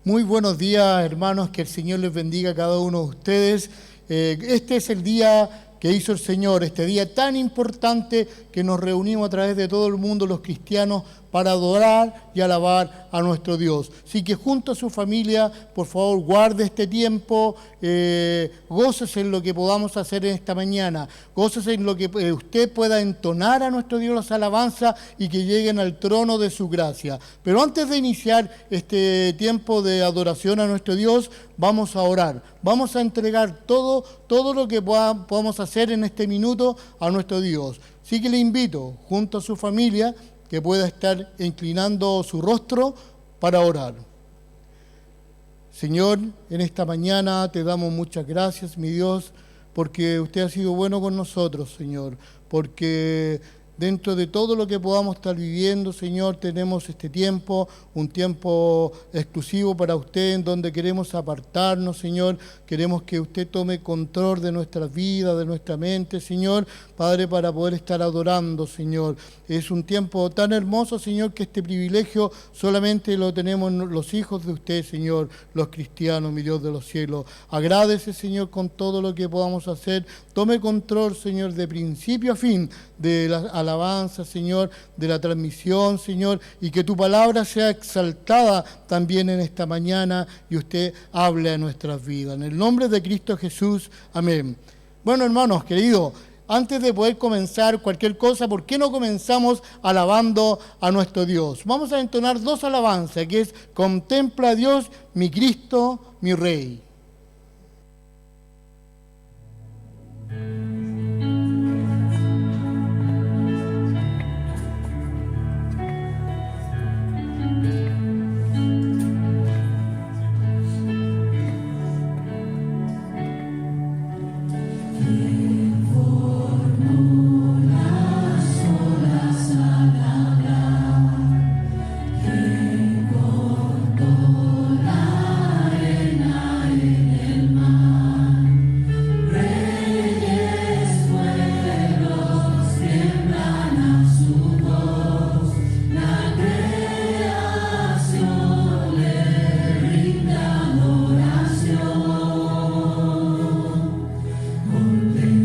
Muy buenos días, hermanos, que el Señor les bendiga a cada uno de ustedes. Este es el día que hizo el Señor, este día tan importante que nos reunimos a través de todo el mundo los cristianos para adorar y alabar a nuestro Dios. Así que junto a su familia, por favor, guarde este tiempo, gócese en lo que podamos hacer en esta mañana, gócese en lo que usted pueda entonar a nuestro Dios las alabanzas y que lleguen al trono de su gracia. Pero antes de iniciar este tiempo de adoración a nuestro Dios, vamos a orar, vamos a entregar todo lo que podamos hacer en este minuto a nuestro Dios. Así que le invito, junto a su familia, que pueda estar inclinando su rostro para orar. Señor, en esta mañana te damos muchas gracias, mi Dios, porque usted ha sido bueno con nosotros, Señor, porque dentro de todo lo que podamos estar viviendo, Señor, tenemos este tiempo, un tiempo exclusivo para usted, en donde queremos apartarnos, Señor. Queremos que usted tome control de nuestras vidas, de nuestra mente, Señor, Padre, para poder estar adorando, Señor. Es un tiempo tan hermoso, Señor, que este privilegio solamente lo tenemos los hijos de usted, Señor, los cristianos, mi Dios de los cielos. Agradece, Señor, con todo lo que podamos hacer. Tome control, Señor, de principio a fin de la alabanza, Señor, de la transmisión, Señor, y que tu palabra sea exaltada también en esta mañana y usted hable a nuestras vidas. En el nombre de Cristo Jesús, amén. Bueno, hermanos, queridos, antes de poder comenzar cualquier cosa, ¿por qué no comenzamos alabando a nuestro Dios? Vamos a entonar dos alabanzas, que es Contempla a Dios, mi Cristo, mi Rey. Contemplad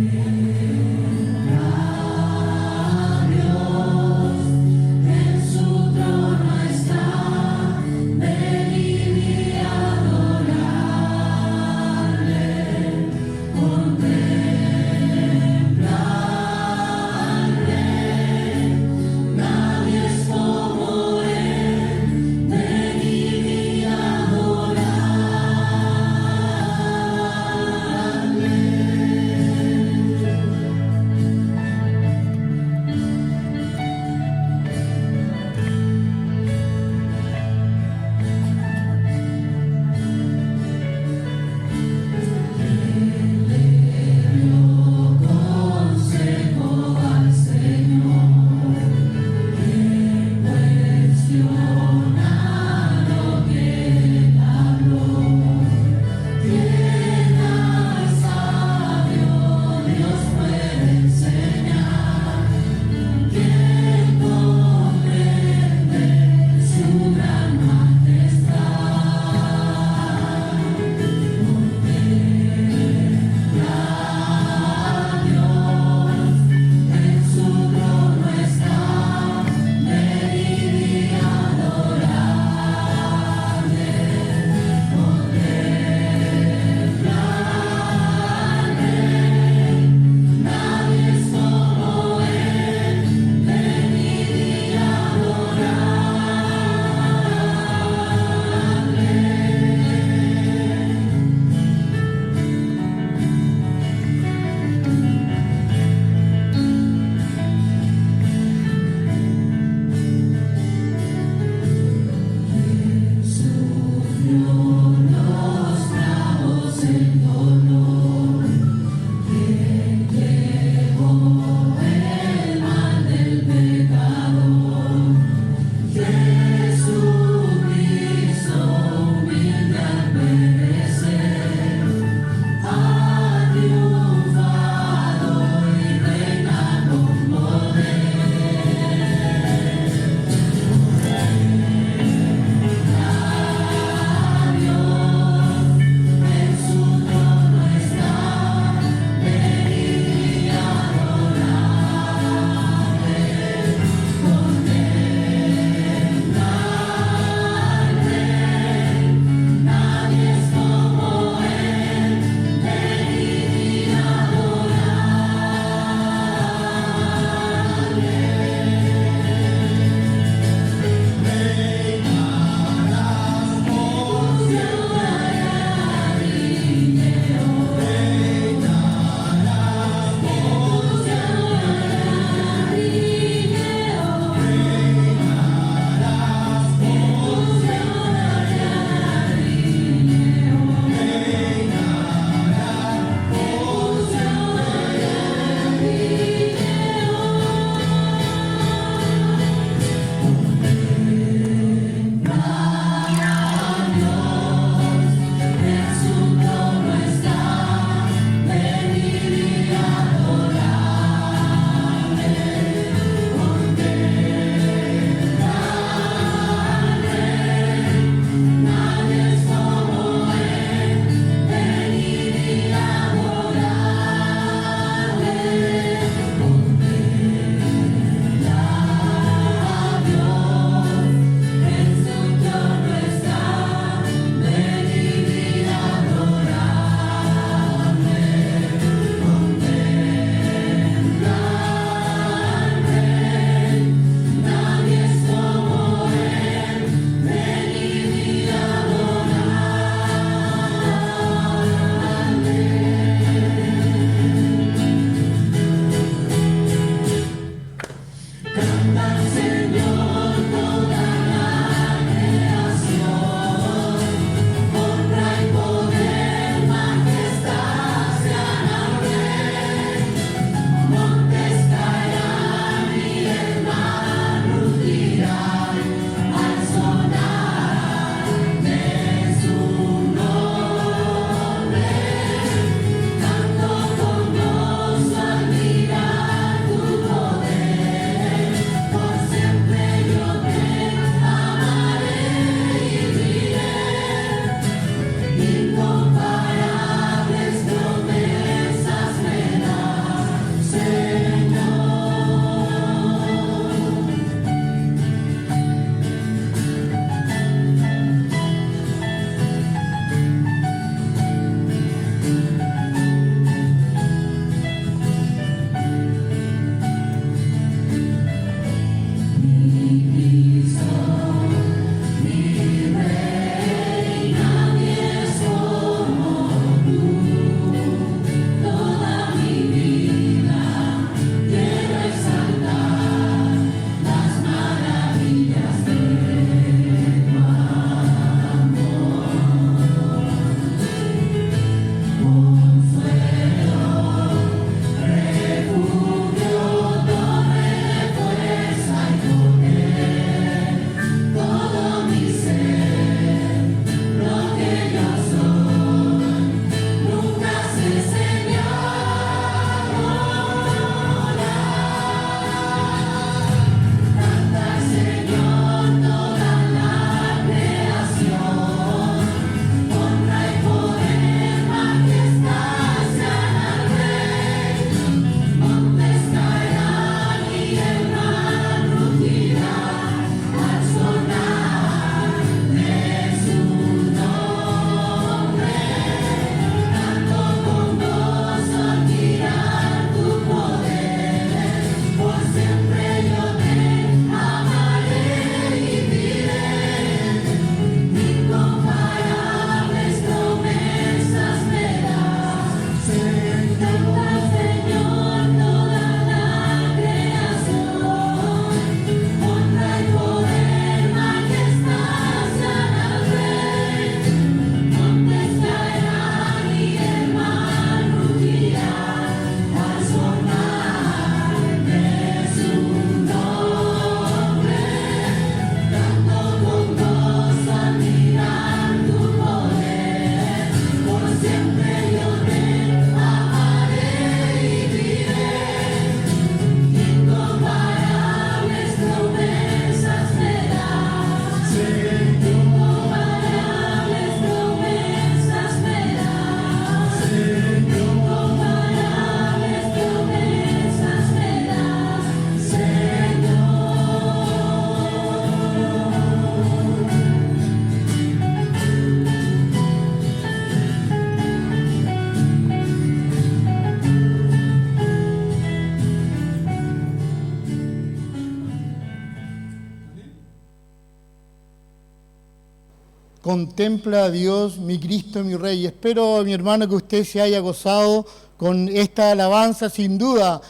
contempla a Dios, mi Cristo, mi Rey. Espero, mi hermano, que usted se haya gozado con esta alabanza, sin duda.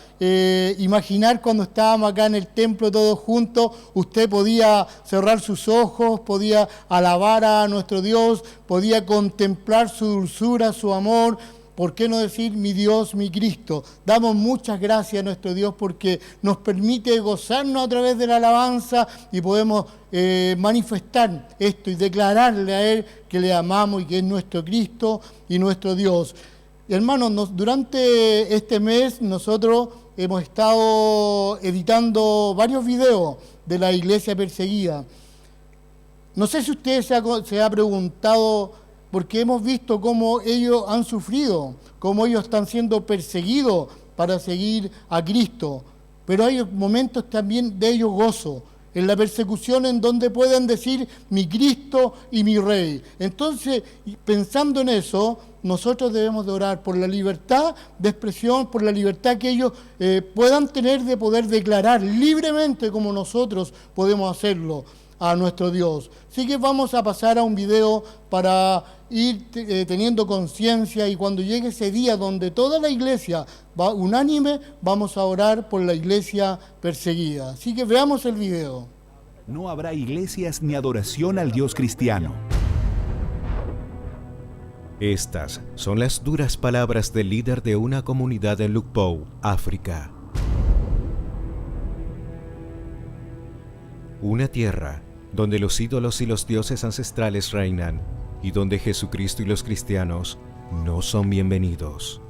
Imaginar cuando estábamos acá en el templo todos juntos, usted podía cerrar sus ojos, podía alabar a nuestro Dios, podía contemplar su dulzura, su amor. ¿Por qué no decir mi Dios, mi Cristo? Damos muchas gracias a nuestro Dios porque nos permite gozarnos a través de la alabanza y podemos manifestar esto y declararle a Él que le amamos y que es nuestro Cristo y nuestro Dios. Hermanos, durante este mes nosotros hemos estado editando varios videos de la iglesia perseguida. No sé si usted se ha preguntado, porque hemos visto cómo ellos han sufrido, cómo ellos están siendo perseguidos para seguir a Cristo. Pero hay momentos también de ellos gozo, en la persecución en donde pueden decir mi Cristo y mi Rey. Entonces, pensando en eso, nosotros debemos de orar por la libertad de expresión, por la libertad que ellos puedan tener de poder declarar libremente como nosotros podemos hacerlo a nuestro Dios. Así que vamos a pasar a un video para ir teniendo conciencia, y cuando llegue ese día donde toda la iglesia va unánime, vamos a orar por la iglesia perseguida. Así que veamos el video. No habrá iglesias ni adoración al Dios cristiano. Estas son las duras palabras del líder de una comunidad en Lukpo, África. Una tierra donde los ídolos y los dioses ancestrales reinan y donde Jesucristo y los cristianos no son bienvenidos.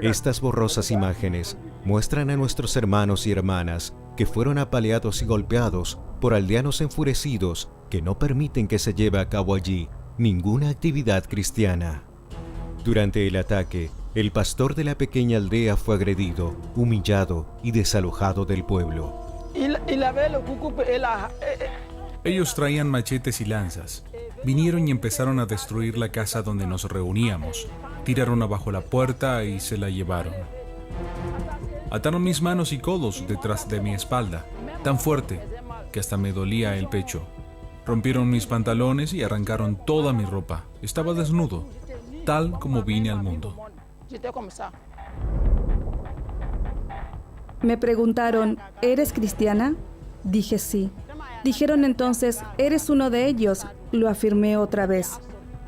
Estas borrosas imágenes muestran a nuestros hermanos y hermanas que fueron apaleados y golpeados por aldeanos enfurecidos que no permiten que se lleve a cabo allí ninguna actividad cristiana. Durante el ataque, el pastor de la pequeña aldea fue agredido, humillado y desalojado del pueblo. Ellos traían machetes y lanzas. Vinieron y empezaron a destruir la casa donde nos reuníamos. Tiraron abajo la puerta y se la llevaron. Ataron mis manos y codos detrás de mi espalda, tan fuerte que hasta me dolía el pecho. Rompieron mis pantalones y arrancaron toda mi ropa. Estaba desnudo, tal como vine al mundo. Me preguntaron, ¿eres cristiana? Dije sí. Dijeron entonces, ¿eres uno de ellos? Lo afirmé otra vez.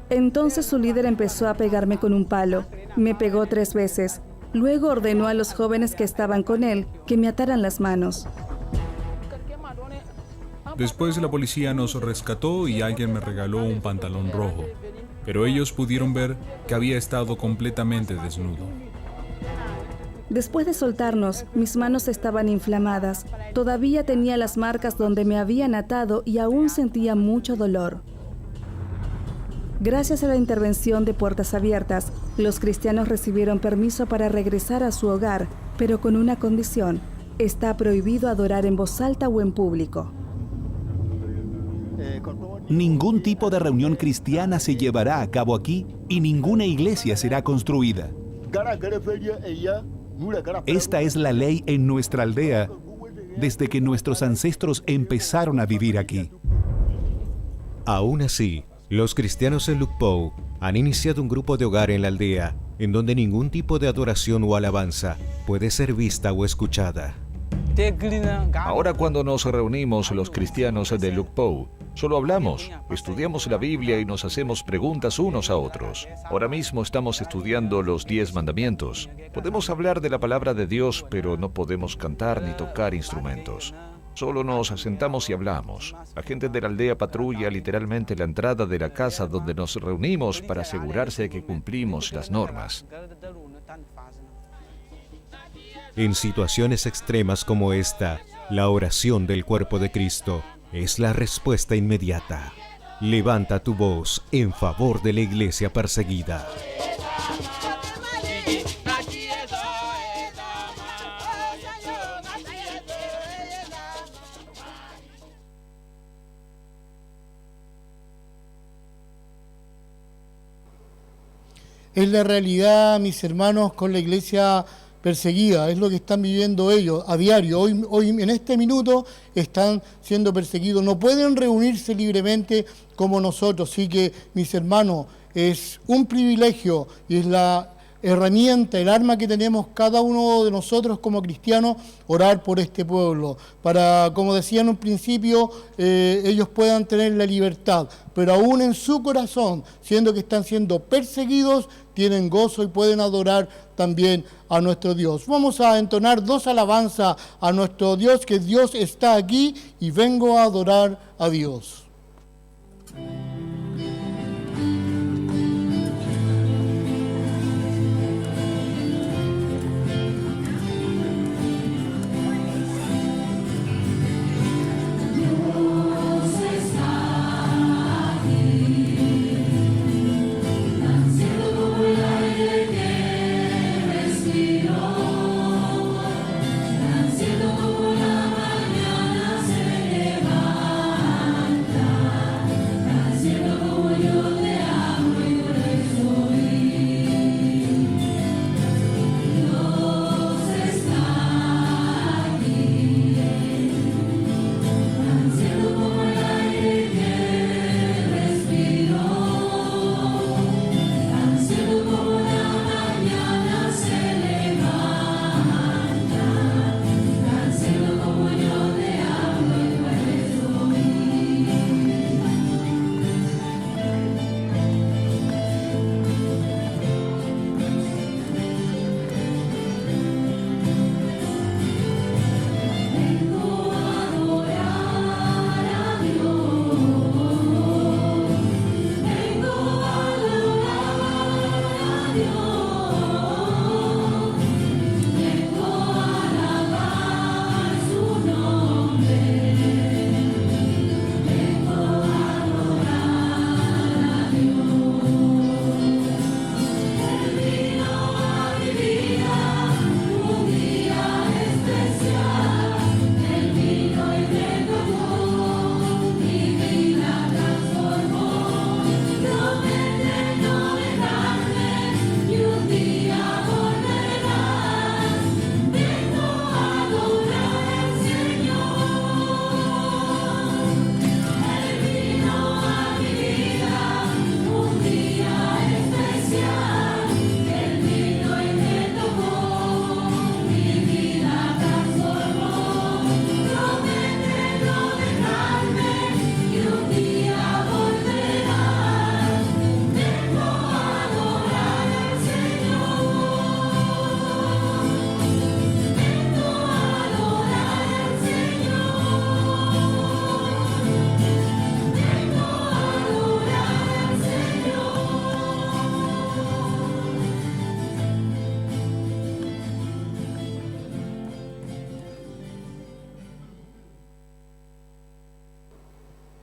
Entonces su líder empezó a pegarme con un palo. Me pegó 3 veces. Luego ordenó a los jóvenes que estaban con él que me ataran las manos. Después la policía nos rescató y alguien me regaló un pantalón rojo. Pero ellos pudieron ver que había estado completamente desnudo. Después de soltarnos, mis manos estaban inflamadas. Todavía tenía las marcas donde me habían atado y aún sentía mucho dolor. Gracias a la intervención de Puertas Abiertas, los cristianos recibieron permiso para regresar a su hogar, pero con una condición: está prohibido adorar en voz alta o en público. Ningún tipo de reunión cristiana se llevará a cabo aquí y ninguna iglesia será construida. Esta es la ley en nuestra aldea desde que nuestros ancestros empezaron a vivir aquí. Aún así, los cristianos en Lukpo han iniciado un grupo de hogar en la aldea en donde ningún tipo de adoración o alabanza puede ser vista o escuchada. Ahora cuando nos reunimos los cristianos de Lukpo, solo hablamos, estudiamos la Biblia y nos hacemos preguntas unos a otros. Ahora mismo estamos estudiando los 10 mandamientos. Podemos hablar de la palabra de Dios, pero no podemos cantar ni tocar instrumentos. Solo nos sentamos y hablamos. La gente de la aldea patrulla literalmente la entrada de la casa donde nos reunimos para asegurarse de que cumplimos las normas. En situaciones extremas como esta, la oración del cuerpo de Cristo es la respuesta inmediata. Levanta tu voz en favor de la iglesia perseguida. Es la realidad, mis hermanos, con la iglesia perseguida, es lo que están viviendo ellos a diario. Hoy en este minuto están siendo perseguidos, no pueden reunirse libremente como nosotros. Así que, mis hermanos, es un privilegio y es la herramienta, el arma que tenemos cada uno de nosotros como cristianos, orar por este pueblo, para, como decía en un principio, ellos puedan tener la libertad, pero aún en su corazón, siendo que están siendo perseguidos, tienen gozo y pueden adorar también a nuestro Dios. Vamos a entonar 2 alabanzas a nuestro Dios, que Dios está aquí y vengo a adorar a Dios.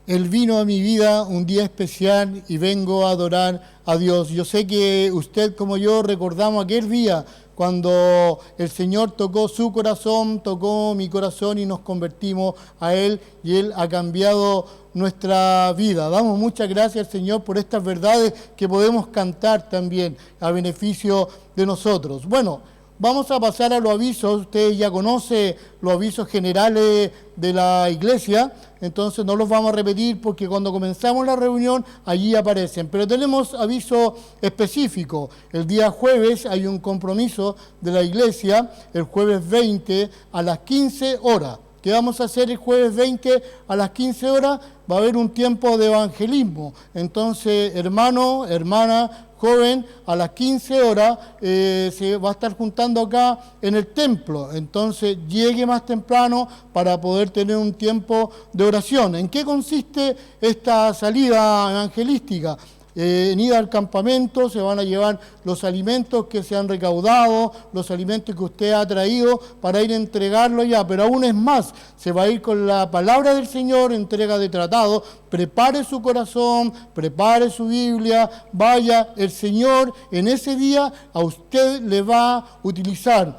Él vino a mi vida un día especial y vengo a adorar a Dios. Yo sé que usted como yo recordamos aquel día cuando el Señor tocó su corazón, tocó mi corazón y nos convertimos a Él y Él ha cambiado nuestra vida. Damos muchas gracias al Señor por estas verdades que podemos cantar también a beneficio de nosotros. Bueno, vamos a pasar a los avisos. Usted ya conoce los avisos generales de la iglesia, entonces no los vamos a repetir porque cuando comenzamos la reunión allí aparecen. Pero tenemos aviso específico. El día jueves hay un compromiso de la iglesia, el jueves 20 a las 15 horas. ¿Qué vamos a hacer el jueves 20 a las 15 horas? Va a haber un tiempo de evangelismo. Entonces, hermano, hermana, joven, a las 15 horas se va a estar juntando acá en el templo. Entonces, llegue más temprano para poder tener un tiempo de oración. ¿En qué consiste esta salida evangelística? En ir al campamento se van a llevar los alimentos que se han recaudado, los alimentos que usted ha traído para ir a entregarlo ya, pero aún es más, se va a ir con la palabra del Señor, entrega de tratado, prepare su corazón, prepare su Biblia, vaya, el Señor en ese día a usted le va a utilizar.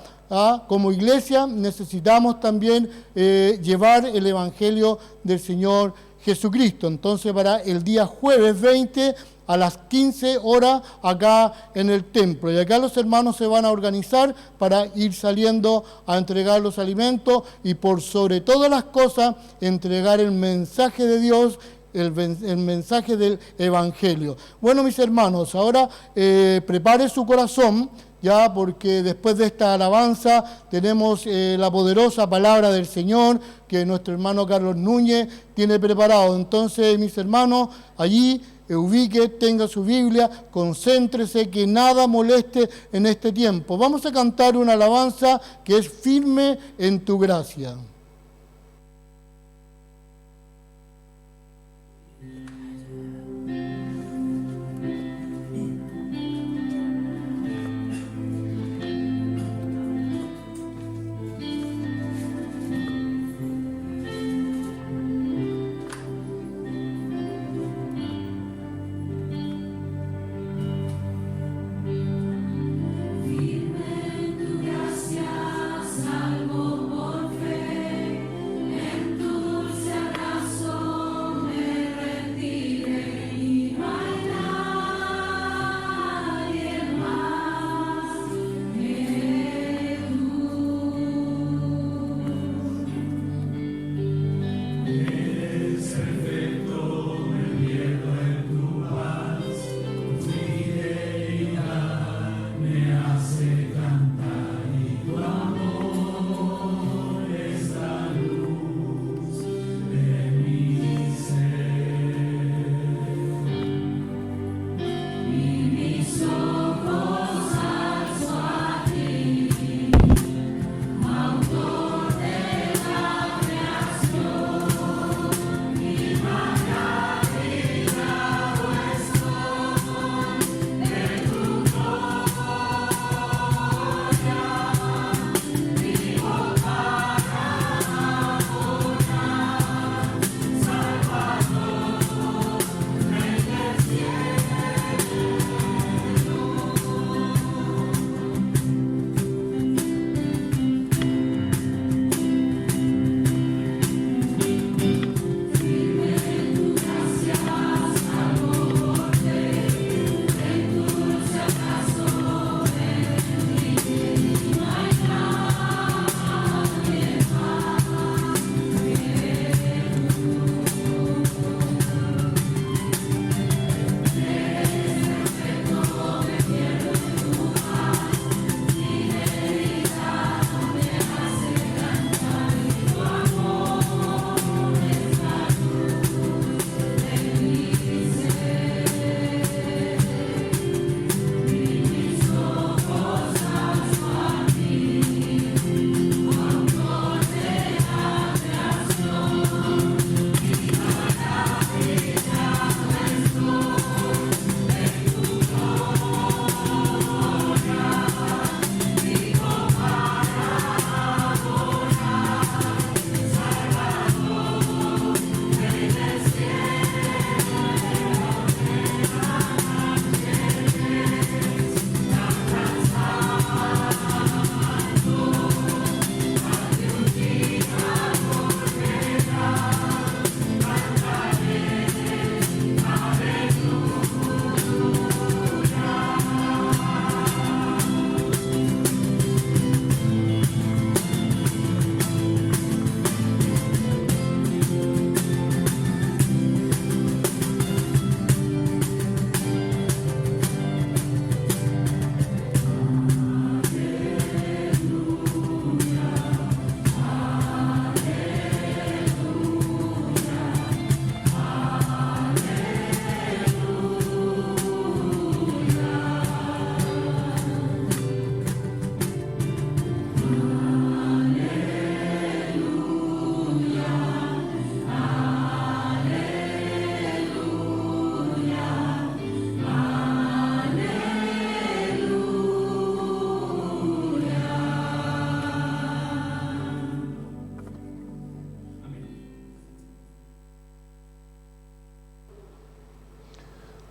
Como iglesia necesitamos también llevar el Evangelio del Señor Jesucristo. Entonces para el día jueves 20 a las 15 horas acá en el templo. Y acá los hermanos se van a organizar para ir saliendo a entregar los alimentos y por sobre todas las cosas entregar el mensaje de Dios, el mensaje del Evangelio. Bueno, mis hermanos, ahora prepare su corazón, ya, porque después de esta alabanza tenemos la poderosa palabra del Señor que nuestro hermano Carlos Núñez tiene preparado. Entonces, mis hermanos, allí ubique, tenga su Biblia, concéntrese, que nada moleste en este tiempo. Vamos a cantar una alabanza que es firme en tu gracia.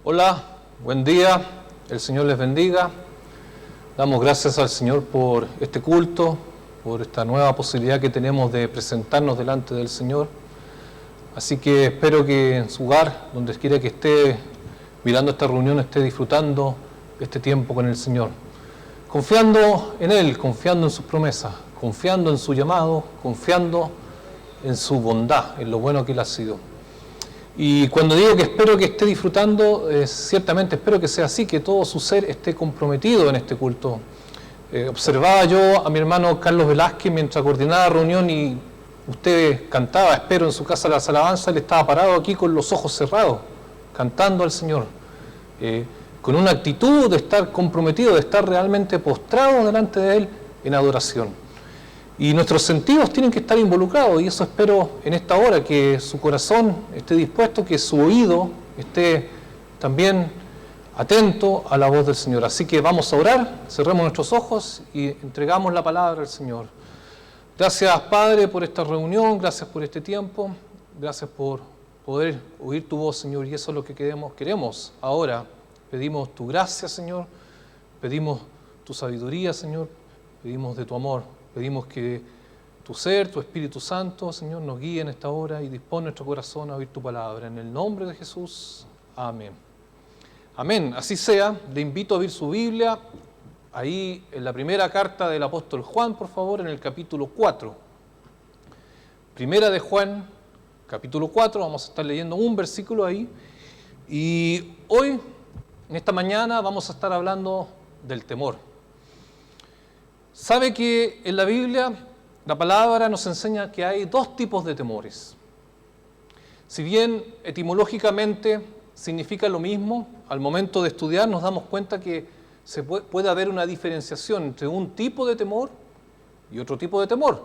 Hola, buen día, el Señor les bendiga. Damos gracias al Señor por este culto, por esta nueva posibilidad que tenemos de presentarnos delante del Señor. Así que espero que en su hogar, donde quiera que esté, mirando esta reunión, esté disfrutando este tiempo con el Señor, confiando en Él, confiando en sus promesas, confiando en su llamado, confiando en su bondad, en lo bueno que Él ha sido. Y cuando digo que espero que esté disfrutando, ciertamente espero que sea así, que todo su ser esté comprometido en este culto. Observaba yo a mi hermano Carlos Velázquez mientras coordinaba la reunión y usted cantaba, espero, en su casa las alabanzas. Él estaba parado aquí con los ojos cerrados, cantando al Señor, con una actitud de estar comprometido, de estar realmente postrado delante de Él en adoración. Y nuestros sentidos tienen que estar involucrados, y eso espero en esta hora, que su corazón esté dispuesto, que su oído esté también atento a la voz del Señor. Así que vamos a orar, cerremos nuestros ojos y entregamos la palabra al Señor. Gracias, Padre, por esta reunión, gracias por este tiempo, gracias por poder oír tu voz, Señor, y eso es lo que queremos ahora. Pedimos tu gracia, Señor, pedimos tu sabiduría, Señor, pedimos de tu amor, pedimos que tu ser, tu Espíritu Santo, Señor, nos guíe en esta hora y dispone nuestro corazón a oír tu palabra. En el nombre de Jesús, amén. Amén, así sea. Le invito a abrir su Biblia, ahí en la primera carta del apóstol Juan, por favor, en el capítulo 4. Primera de Juan, capítulo 4, vamos a estar leyendo un versículo ahí. Y hoy, en esta mañana, vamos a estar hablando del temor. Sabe que en la Biblia, la palabra nos enseña que hay dos tipos de temores. Si bien etimológicamente significa lo mismo, al momento de estudiar nos damos cuenta que puede haber una diferenciación entre un tipo de temor y otro tipo de temor.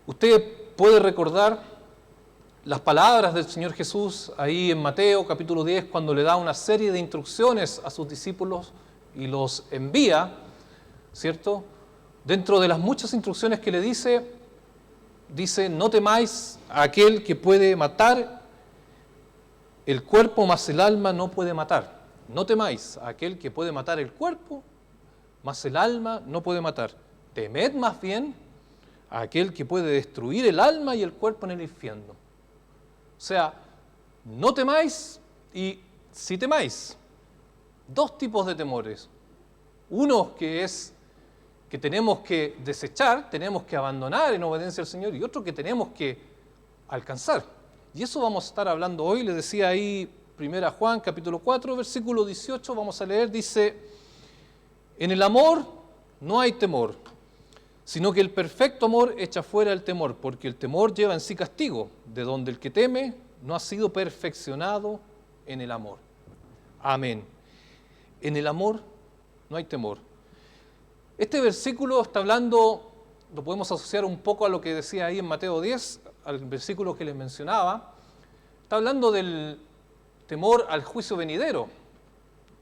Usted puede recordar las palabras del Señor Jesús ahí en Mateo capítulo 10, cuando le da una serie de instrucciones a sus discípulos y los envía, ¿cierto? Dentro de las muchas instrucciones que le dice, no temáis a aquel que puede matar el cuerpo, mas el alma no puede matar. No temáis a aquel que puede matar el cuerpo, mas el alma no puede matar. Temed más bien a aquel que puede destruir el alma y el cuerpo en el infierno. O sea, no temáis y sí temáis. Dos tipos de temores. Uno que es que tenemos que desechar, tenemos que abandonar en obediencia al Señor, y otro que tenemos que alcanzar. Y eso vamos a estar hablando hoy. Les decía ahí, 1 Juan, capítulo 4, versículo 18, vamos a leer, dice: en el amor no hay temor, sino que el perfecto amor echa fuera el temor, porque el temor lleva en sí castigo, de donde el que teme no ha sido perfeccionado en el amor. Amén. En el amor no hay temor. Este versículo está hablando, lo podemos asociar un poco a lo que decía ahí en Mateo 10, al versículo que les mencionaba. Está hablando del temor al juicio venidero.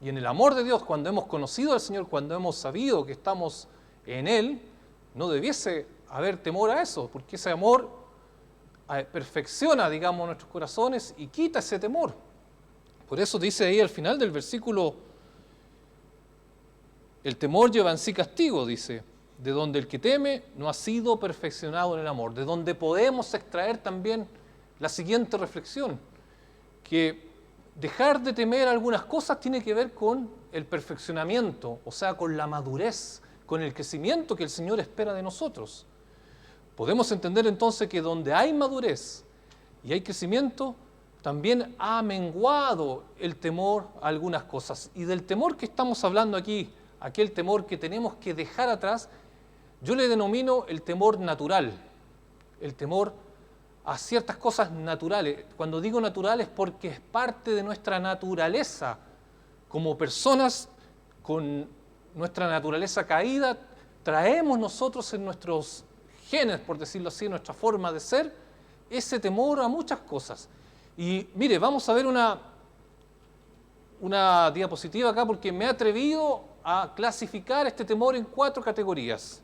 Y en el amor de Dios, cuando hemos conocido al Señor, cuando hemos sabido que estamos en Él, no debiese haber temor a eso, porque ese amor perfecciona, digamos, nuestros corazones y quita ese temor. Por eso dice ahí al final del versículo: el temor lleva en sí castigo, dice, de donde el que teme no ha sido perfeccionado en el amor. De donde podemos extraer también la siguiente reflexión, que dejar de temer algunas cosas tiene que ver con el perfeccionamiento, o sea, con la madurez, con el crecimiento que el Señor espera de nosotros. Podemos entender entonces que donde hay madurez y hay crecimiento, también ha menguado el temor a algunas cosas. Y del temor que estamos hablando aquí, aquel temor que tenemos que dejar atrás, yo le denomino el temor natural, el temor a ciertas cosas naturales. Cuando digo natural es porque es parte de nuestra naturaleza. Como personas con nuestra naturaleza caída, traemos nosotros en nuestros genes, por decirlo así, en nuestra forma de ser, ese temor a muchas cosas. Y mire, vamos a ver una diapositiva acá, porque me he atrevido a clasificar este temor en 4 categorías.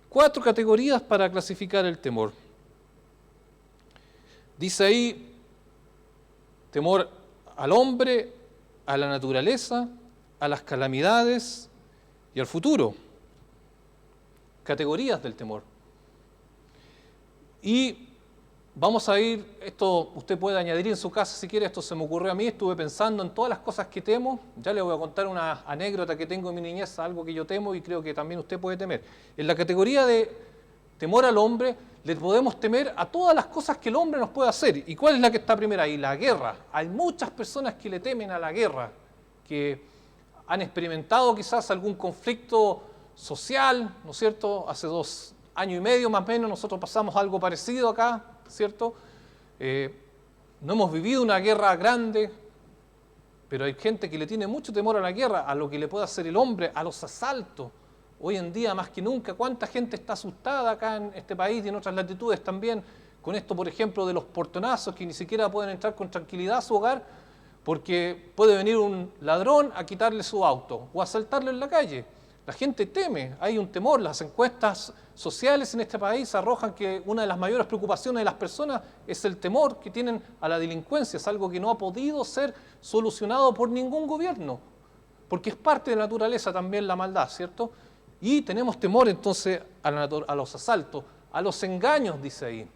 4 categorías para clasificar el temor. Dice ahí: temor al hombre, a la naturaleza, a las calamidades y al futuro. Categorías del temor. Y Vamos a ir, esto usted puede añadir en su casa si quiere, esto se me ocurrió a mí, estuve pensando en todas las cosas que temo, ya le voy a contar una anécdota que tengo en mi niñez, algo que yo temo y creo que también usted puede temer. En la categoría de temor al hombre, le podemos temer a todas las cosas que el hombre nos puede hacer. ¿Y cuál es la que está primera ahí? La guerra. Hay muchas personas que le temen a la guerra, que han experimentado quizás algún conflicto social, ¿no es cierto? Hace 2 años y medio más o menos nosotros pasamos algo parecido acá, ¿cierto? No hemos vivido una guerra grande, pero hay gente que le tiene mucho temor a la guerra, a lo que le puede hacer el hombre, a los asaltos. Hoy en día, más que nunca, ¿cuánta gente está asustada acá en este país y en otras latitudes también con esto, por ejemplo, de los portonazos, que ni siquiera pueden entrar con tranquilidad a su hogar porque puede venir un ladrón a quitarle su auto o a asaltarlo en la calle? La gente teme, hay un temor. Las encuestas sociales en este país arrojan que una de las mayores preocupaciones de las personas es el temor que tienen a la delincuencia. Es algo que no ha podido ser solucionado por ningún gobierno, porque es parte de la naturaleza también la maldad, ¿cierto? Y tenemos temor entonces a los asaltos, a los engaños, dice ahí,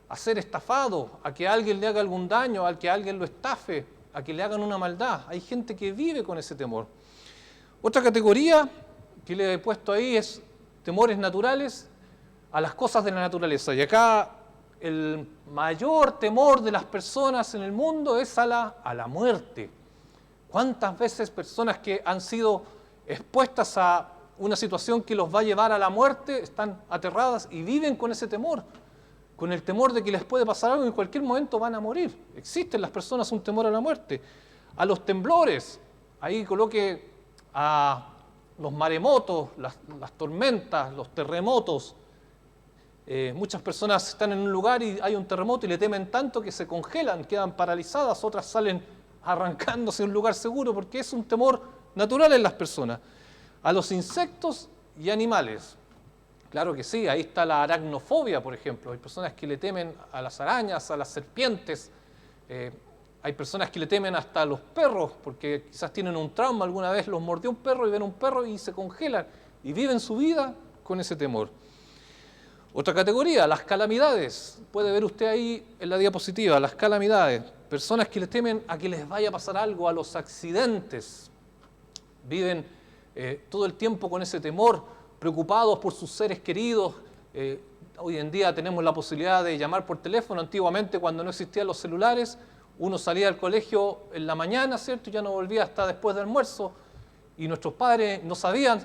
a ser estafado, a que alguien le haga algún daño, a que alguien lo estafe, a que le hagan una maldad. Hay gente que vive con ese temor. Otra categoría que le he puesto ahí es temores naturales a las cosas de la naturaleza. Y acá el mayor temor de las personas en el mundo es a la muerte. ¿Cuántas veces personas que han sido expuestas a una situación que los va a llevar a la muerte están aterradas y viven con ese temor? Con el temor de que les puede pasar algo y en cualquier momento van a morir. Existen las personas un temor a la muerte. A los temblores, ahí coloque a los maremotos, las tormentas, los terremotos. Muchas personas están en un lugar y hay un terremoto y le temen tanto que se congelan, quedan paralizadas, otras salen arrancándose a un lugar seguro porque es un temor natural en las personas. A los insectos y animales. Claro que sí, ahí está la aracnofobia, por ejemplo. Hay personas que le temen a las arañas, a las serpientes. Hay personas que le temen hasta a los perros, porque quizás tienen un trauma, alguna vez los mordió un perro y ven un perro y se congelan y viven su vida con ese temor. Otra categoría, las calamidades. Puede ver usted ahí en la diapositiva, las calamidades. Personas que le temen a que les vaya a pasar algo, a los accidentes. Viven todo el tiempo con ese temor, preocupados por sus seres queridos. Hoy en día tenemos la posibilidad de llamar por teléfono. Antiguamente, cuando no existían los celulares, uno salía al colegio en la mañana, ¿cierto? Y ya no volvía hasta después del almuerzo. Y nuestros padres no sabían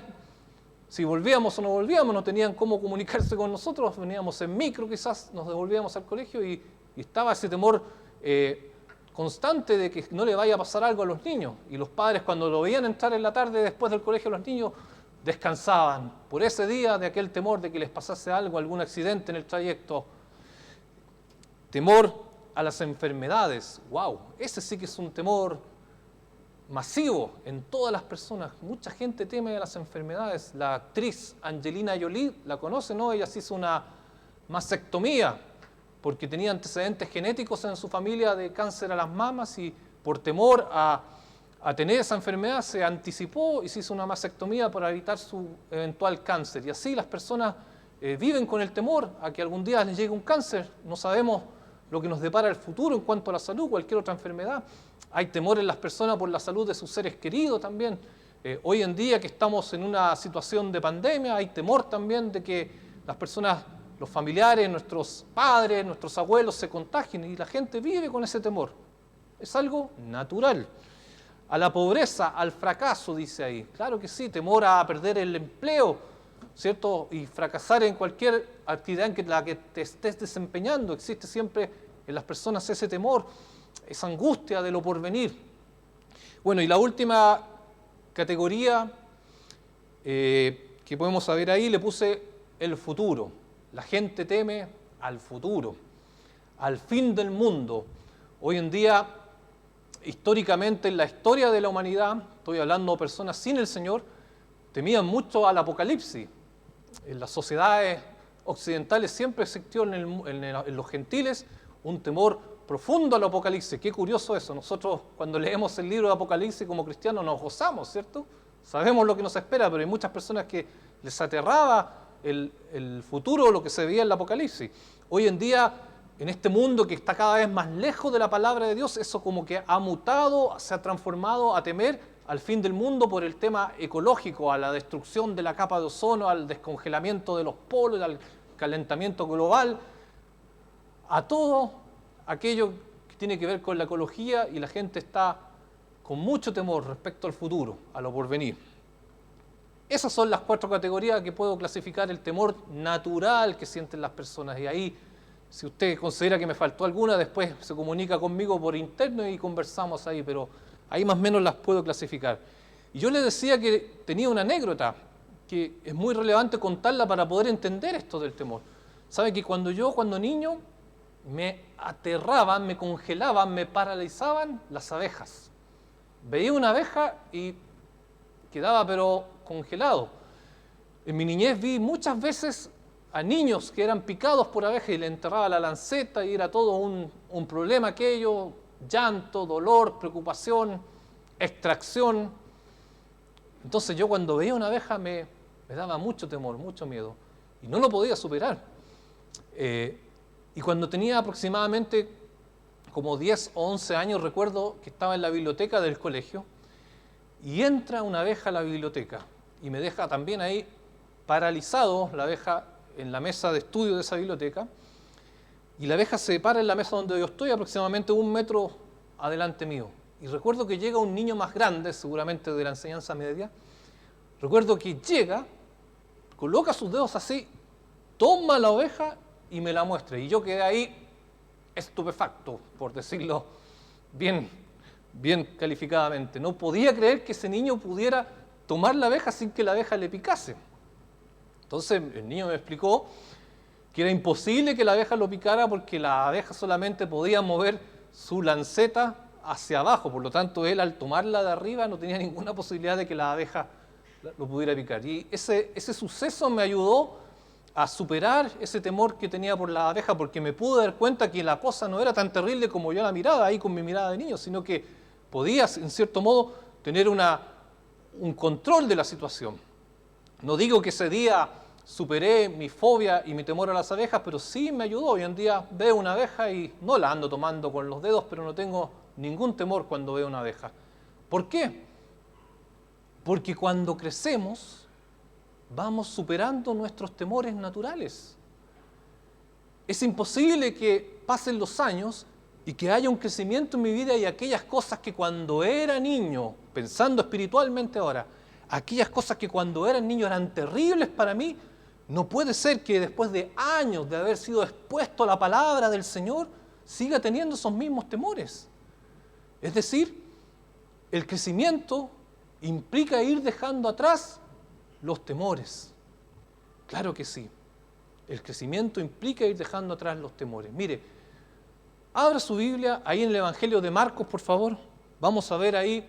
si volvíamos o no volvíamos, no tenían cómo comunicarse con nosotros. Veníamos en micro, quizás nos devolvíamos al colegio y estaba ese temor constante de que no le vaya a pasar algo a los niños. Y los padres, cuando lo veían entrar en la tarde después del colegio, los niños descansaban por ese día de aquel temor de que les pasase algo, algún accidente en el trayecto. Temor a las enfermedades. ¡Wow! Ese sí que es un temor masivo en todas las personas. Mucha gente teme a las enfermedades. La actriz Angelina Jolie, ¿la conoce, no? Ella se hizo una mastectomía porque tenía antecedentes genéticos en su familia de cáncer a las mamas y por temor a tener esa enfermedad se anticipó y se hizo una mastectomía para evitar su eventual cáncer. Y así las personas viven con el temor a que algún día les llegue un cáncer. No sabemos lo que nos depara el futuro en cuanto a la salud, cualquier otra enfermedad. Hay temor en las personas por la salud de sus seres queridos también. Hoy en día que estamos en una situación de pandemia, hay temor también de que las personas, los familiares, nuestros padres, nuestros abuelos se contagien y la gente vive con ese temor. Es algo natural. A la pobreza, al fracaso, dice ahí. Claro que sí, temor a perder el empleo, ¿cierto? Y fracasar en cualquier actividad en la que te estés desempeñando. Existe siempre en las personas ese temor, esa angustia de lo porvenir. Bueno, y la última categoría que podemos saber ahí, le puse el futuro. La gente teme al futuro, al fin del mundo. Hoy en día, históricamente, en la historia de la humanidad, estoy hablando de personas sin el Señor, temían mucho al apocalipsis. En las sociedades occidentales siempre existió en los gentiles un temor profundo al apocalipsis. Qué curioso eso. Nosotros cuando leemos el libro de Apocalipsis como cristianos nos gozamos, ¿cierto? Sabemos lo que nos espera, pero hay muchas personas que les aterraba el futuro, lo que se veía en el Apocalipsis. Hoy en día en este mundo que está cada vez más lejos de la palabra de Dios, eso como que ha mutado, se ha transformado a temer al fin del mundo por el tema ecológico, a la destrucción de la capa de ozono, al descongelamiento de los polos, al calentamiento global, a todo aquello que tiene que ver con la ecología, y la gente está con mucho temor respecto al futuro, a lo porvenir. Esas son las 4 categorías que puedo clasificar el temor natural que sienten las personas. Y ahí, si usted considera que me faltó alguna, después se comunica conmigo por interno y conversamos ahí, pero ahí más o menos las puedo clasificar. Y yo le decía que tenía una anécdota que es muy relevante contarla para poder entender esto del temor. ¿Sabe que cuando niño, me aterraban, me congelaban, me paralizaban las abejas? Veía una abeja y quedaba pero congelado. En mi niñez vi muchas veces a niños que eran picados por abejas y le enterraba la lanceta y era todo un problema aquello, llanto, dolor, preocupación, extracción. Entonces yo cuando veía una abeja me daba mucho temor, mucho miedo y no lo podía superar. Y cuando tenía aproximadamente como 10 o 11 años, recuerdo que estaba en la biblioteca del colegio y entra una abeja a la biblioteca y me deja también ahí paralizado, la abeja en la mesa de estudio de esa biblioteca, y la abeja se para en la mesa donde yo estoy, aproximadamente 1 metro adelante mío. Y recuerdo que llega un niño más grande, seguramente de la enseñanza media, recuerdo que llega, coloca sus dedos así, toma la oveja y me la muestra. Y yo quedé ahí estupefacto, por decirlo bien calificadamente. No podía creer que ese niño pudiera tomar la abeja sin que la abeja le picase. Entonces el niño me explicó que era imposible que la abeja lo picara porque la abeja solamente podía mover su lanceta hacia abajo, por lo tanto él al tomarla de arriba no tenía ninguna posibilidad de que la abeja lo pudiera picar. Y ese suceso me ayudó a superar ese temor que tenía por la abeja, porque me pude dar cuenta que la cosa no era tan terrible como yo la miraba ahí con mi mirada de niño, sino que podía, en cierto modo, tener un control de la situación. No digo que ese día superé mi fobia y mi temor a las abejas, pero sí me ayudó. Hoy en día veo una abeja y no la ando tomando con los dedos, pero no tengo ningún temor cuando veo una abeja. ¿Por qué? Porque cuando crecemos vamos superando nuestros temores naturales. Es imposible que pasen los años y que haya un crecimiento en mi vida y aquellas cosas que cuando era niño, pensando espiritualmente ahora, aquellas cosas que cuando era niño eran terribles para mí, no puede ser que después de años de haber sido expuesto a la palabra del Señor, siga teniendo esos mismos temores. Es decir, el crecimiento implica ir dejando atrás los temores. Claro que sí. El crecimiento implica ir dejando atrás los temores. Mire, abra su Biblia ahí en el Evangelio de Marcos, por favor. Vamos a ver ahí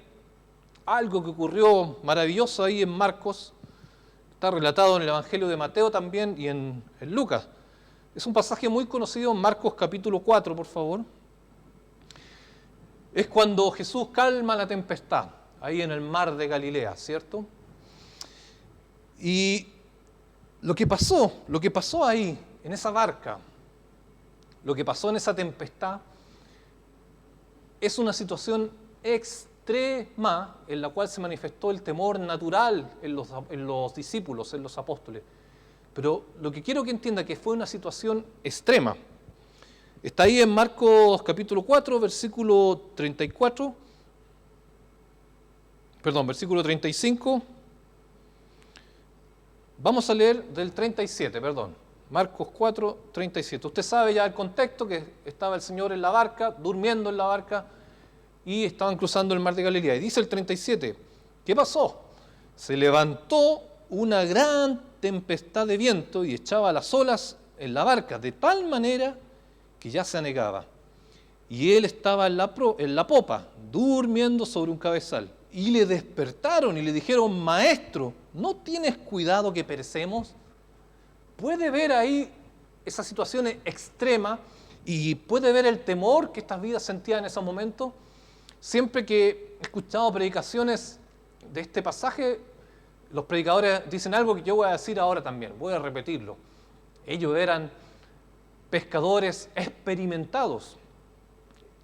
algo que ocurrió maravilloso ahí en Marcos. Está relatado en el Evangelio de Mateo también y en Lucas. Es un pasaje muy conocido en Marcos capítulo 4, por favor. Es cuando Jesús calma la tempestad, ahí en el mar de Galilea, ¿cierto? Y lo que pasó ahí, en esa barca, lo que pasó en esa tempestad, es una situación extrema en la cual se manifestó el temor natural en los discípulos, en los apóstoles. Pero lo que quiero que entienda es que fue una situación extrema. Está ahí en Marcos capítulo 4, versículo 35. Vamos a leer del 37, Marcos 4, 37. Usted sabe ya el contexto, que estaba el Señor en la barca, durmiendo en la barca, y estaban cruzando el mar de Galilea. Y dice el 37, ¿qué pasó? Se levantó una gran tempestad de viento y echaba las olas en la barca, de tal manera que ya se anegaba. Y él estaba en la popa, durmiendo sobre un cabezal. Y le despertaron y le dijeron, Maestro, ¿no tienes cuidado que perecemos? Puede ver ahí esa situación extrema y puede ver el temor que estas vidas sentían en ese momento. Siempre que he escuchado predicaciones de este pasaje, los predicadores dicen algo que yo voy a decir ahora también, voy a repetirlo. Ellos eran pescadores experimentados.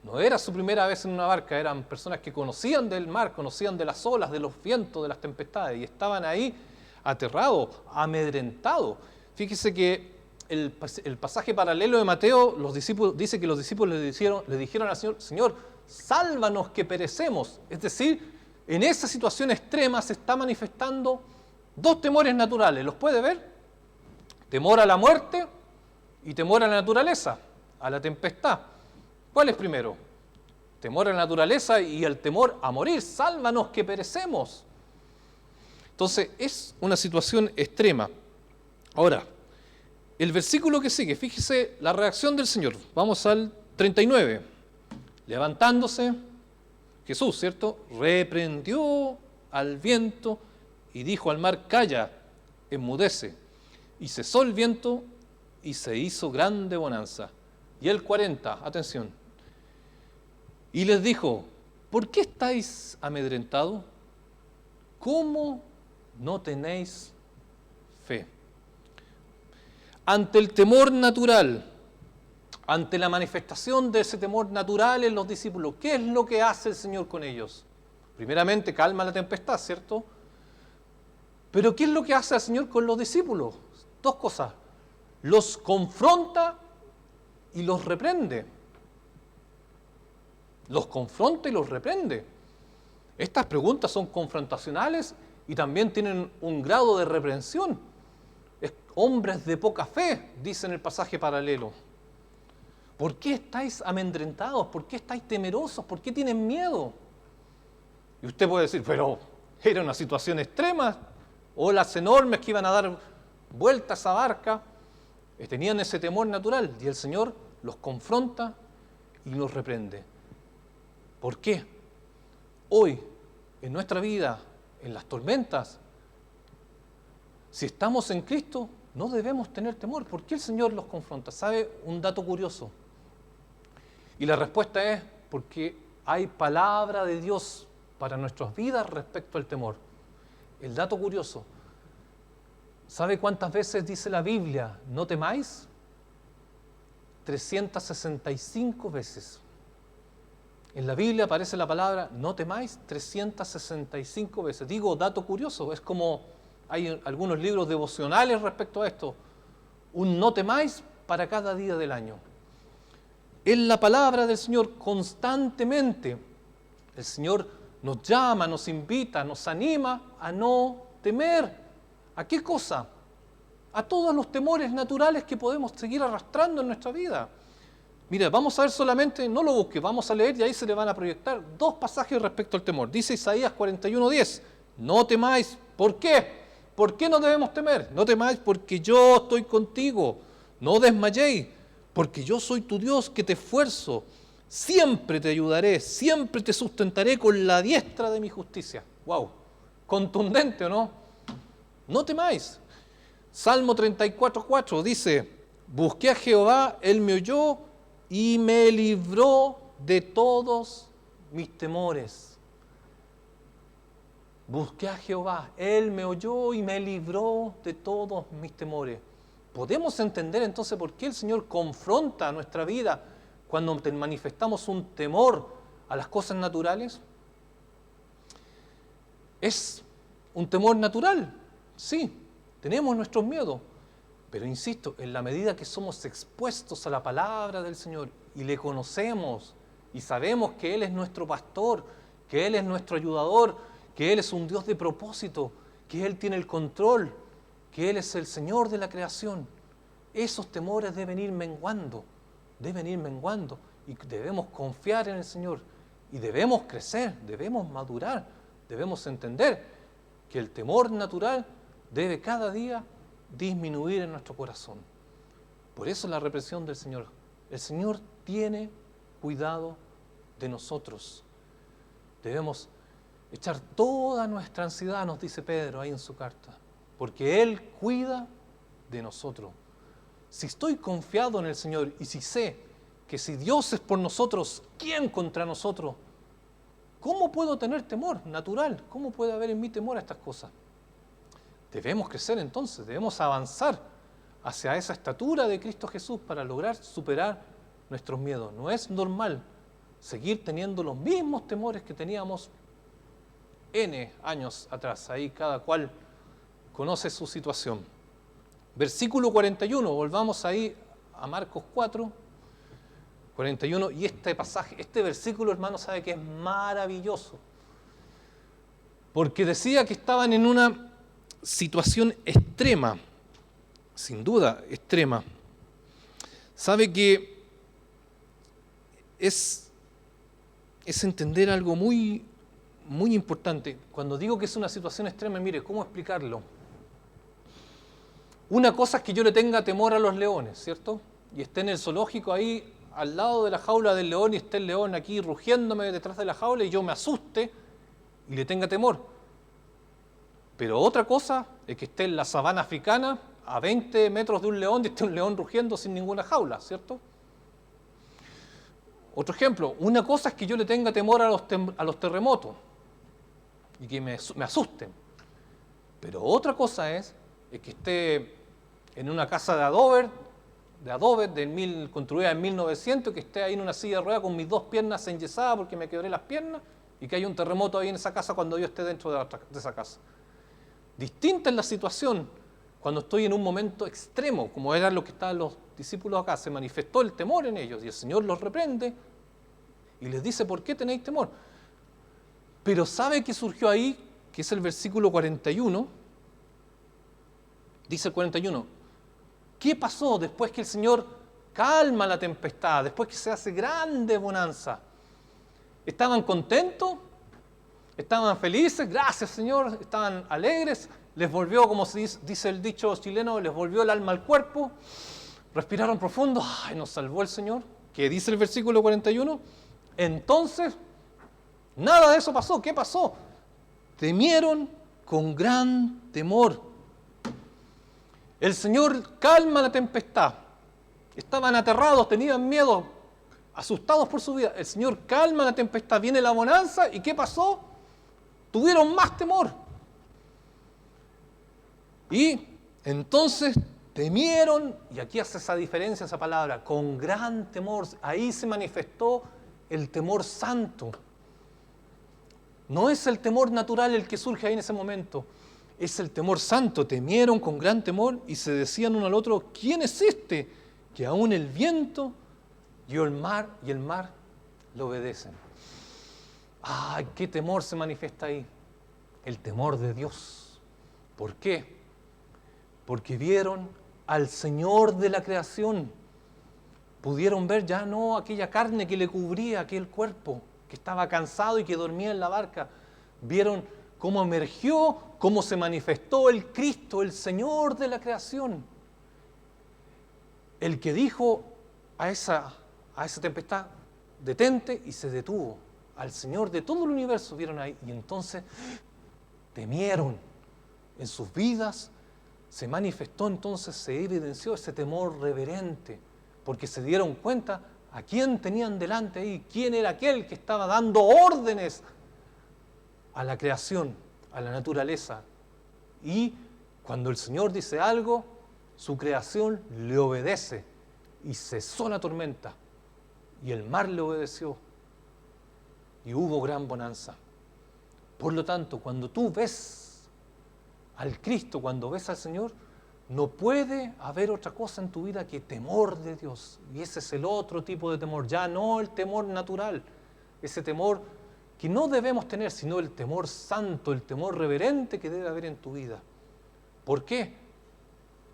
No era su primera vez en una barca, eran personas que conocían del mar, conocían de las olas, de los vientos, de las tempestades, y estaban ahí aterrados, amedrentados. Fíjese que el pasaje paralelo de Mateo, dice que los discípulos le dijeron al Señor: Señor, sálvanos que perecemos. Es decir, en esa situación extrema se está manifestando dos temores naturales. ¿Los puede ver? Temor a la muerte y temor a la naturaleza, a la tempestad. ¿Cuál es primero? Temor a la naturaleza y el temor a morir. Sálvanos que perecemos. Entonces es una situación extrema. Ahora, el versículo que sigue, fíjese la reacción del Señor. Vamos al 39. Levantándose, Jesús, ¿cierto?, reprendió al viento y dijo al mar: calla, enmudece. Y cesó el viento y se hizo grande bonanza. Y el 40, atención. Y les dijo: ¿por qué estáis amedrentados? ¿Cómo no tenéis fe? Ante el temor natural, ante la manifestación de ese temor natural en los discípulos, ¿qué es lo que hace el Señor con ellos? Primeramente, calma la tempestad, ¿cierto? Pero ¿qué es lo que hace el Señor con los discípulos? Dos cosas: los confronta y los reprende. Los confronta y los reprende. Estas preguntas son confrontacionales y también tienen un grado de reprensión. Hombres de poca fe, dice en el pasaje paralelo. ¿Por qué estáis amedrentados? ¿Por qué estáis temerosos? ¿Por qué tienen miedo? Y usted puede decir: pero era una situación extrema, olas enormes que iban a dar vueltas a esa barca. Tenían ese temor natural y el Señor los confronta y los reprende. ¿Por qué? Hoy, en nuestra vida, en las tormentas, si estamos en Cristo, no debemos tener temor. ¿Por qué el Señor los confronta? ¿Sabe un dato curioso? Y la respuesta es: porque hay palabra de Dios para nuestras vidas respecto al temor. El dato curioso: ¿sabe cuántas veces dice la Biblia no temáis? 365 veces. En la Biblia aparece la palabra no temáis 365 veces. Digo, dato curioso, es como hay algunos libros devocionales respecto a esto. Un no temáis para cada día del año. Es la palabra del Señor constantemente. El Señor nos llama, nos invita, nos anima a no temer. ¿A qué cosa? A todos los temores naturales que podemos seguir arrastrando en nuestra vida. Mira, vamos a ver solamente, no lo busque, vamos a leer y ahí se le van a proyectar dos pasajes respecto al temor. Dice Isaías 41:10, no temáis. ¿Por qué? ¿Por qué no debemos temer? No temáis porque yo estoy contigo. No desmayéis, porque yo soy tu Dios que te esfuerzo. Siempre te ayudaré, siempre te sustentaré con la diestra de mi justicia. ¡Wow! Contundente, ¿o no? No temáis. Salmo 34:4 dice: busqué a Jehová, él me oyó y me libró de todos mis temores. Busqué a Jehová, él me oyó y me libró de todos mis temores. ¿Podemos entender entonces por qué el Señor confronta nuestra vida cuando manifestamos un temor a las cosas naturales? Es un temor natural, sí, tenemos nuestros miedos, pero insisto, en la medida que somos expuestos a la palabra del Señor y le conocemos y sabemos que Él es nuestro pastor, que Él es nuestro ayudador, que Él es un Dios de propósito, que Él tiene el control, que Él es el Señor de la creación, esos temores deben ir menguando y debemos confiar en el Señor y debemos crecer, debemos madurar, debemos entender que el temor natural debe cada día disminuir en nuestro corazón. Por eso la represión del Señor. El Señor tiene cuidado de nosotros. Debemos echar toda nuestra ansiedad, nos dice Pedro ahí en su carta, porque Él cuida de nosotros. Si estoy confiado en el Señor y si sé que si Dios es por nosotros, ¿quién contra nosotros? ¿Cómo puedo tener temor natural? ¿Cómo puede haber en mí temor a estas cosas? Debemos crecer entonces, debemos avanzar hacia esa estatura de Cristo Jesús para lograr superar nuestros miedos. No es normal seguir teniendo los mismos temores que teníamos N años atrás. Ahí cada cual conoce su situación. Versículo 41, volvamos ahí a Marcos 4, 41, y este pasaje, este versículo, hermano, sabe que es maravilloso, porque decía que estaban en una situación extrema, sin duda extrema. Sabe que es entender algo muy importante. Cuando digo que es una situación extrema, mire, ¿cómo explicarlo? Una cosa es que yo le tenga temor a los leones, ¿cierto? Y esté en el zoológico ahí al lado de la jaula del león y esté el león aquí rugiéndome detrás de la jaula y yo me asuste y le tenga temor. Pero otra cosa es que esté en la sabana africana a 20 metros de un león y esté un león rugiendo sin ninguna jaula, ¿cierto? Otro ejemplo, una cosa es que yo le tenga temor a los terremotos y que me asusten. Pero otra cosa es que esté en una casa de adobe, construida en 1900, que esté ahí en una silla de ruedas con mis dos piernas enyesadas porque me quebré las piernas y que haya un terremoto ahí en esa casa cuando yo esté dentro de esa casa. Distinta es la situación cuando estoy en un momento extremo, como eran los que estaban los discípulos acá. Se manifestó el temor en ellos y el Señor los reprende y les dice: ¿por qué tenéis temor? Pero ¿sabe qué surgió ahí? Que es el versículo 41. Dice el 41, ¿qué pasó después que el Señor calma la tempestad, después que se hace grande bonanza? ¿Estaban contentos? ¿Estaban felices? Gracias, Señor. ¿Estaban alegres? ¿Les volvió, como se dice el dicho chileno, les volvió el alma al cuerpo? ¿Respiraron profundo? ¡Ay, nos salvó el Señor! ¿Qué dice el versículo 41? Entonces, nada de eso pasó. ¿Qué pasó? Temieron con gran temor. El Señor calma la tempestad. Estaban aterrados, tenían miedo, asustados por su vida. El Señor calma la tempestad, viene la bonanza, ¿y qué pasó? Tuvieron más temor. Y entonces temieron, y aquí hace esa diferencia esa palabra, con gran temor. Ahí se manifestó el temor santo. No es el temor natural el que surge ahí en ese momento. Es el temor santo. Temieron con gran temor y se decían uno al otro: ¿quién es este que aún el viento y el mar le obedecen? ¡Ay, qué temor se manifiesta ahí! El temor de Dios. ¿Por qué? Porque vieron al Señor de la creación. Pudieron ver ya no aquella carne que le cubría aquel cuerpo, que estaba cansado y que dormía en la barca. Vieron cómo emergió, cómo se manifestó el Cristo, el Señor de la creación. El que dijo a esa tempestad: detente, y se detuvo. Al Señor de todo el universo vieron ahí, y entonces temieron. En sus vidas se manifestó, entonces se evidenció ese temor reverente, porque se dieron cuenta a quién tenían delante ahí, quién era aquel que estaba dando órdenes a la creación, a la naturaleza. Y cuando el Señor dice algo, su creación le obedece, y cesó la tormenta, y el mar le obedeció, y hubo gran bonanza. Por lo tanto, cuando tú ves al Cristo, cuando ves al Señor, no puede haber otra cosa en tu vida que temor de Dios. Y ese es el otro tipo de temor, ya no el temor natural, ese temor que no debemos tener, sino el temor santo, el temor reverente que debe haber en tu vida. ¿Por qué?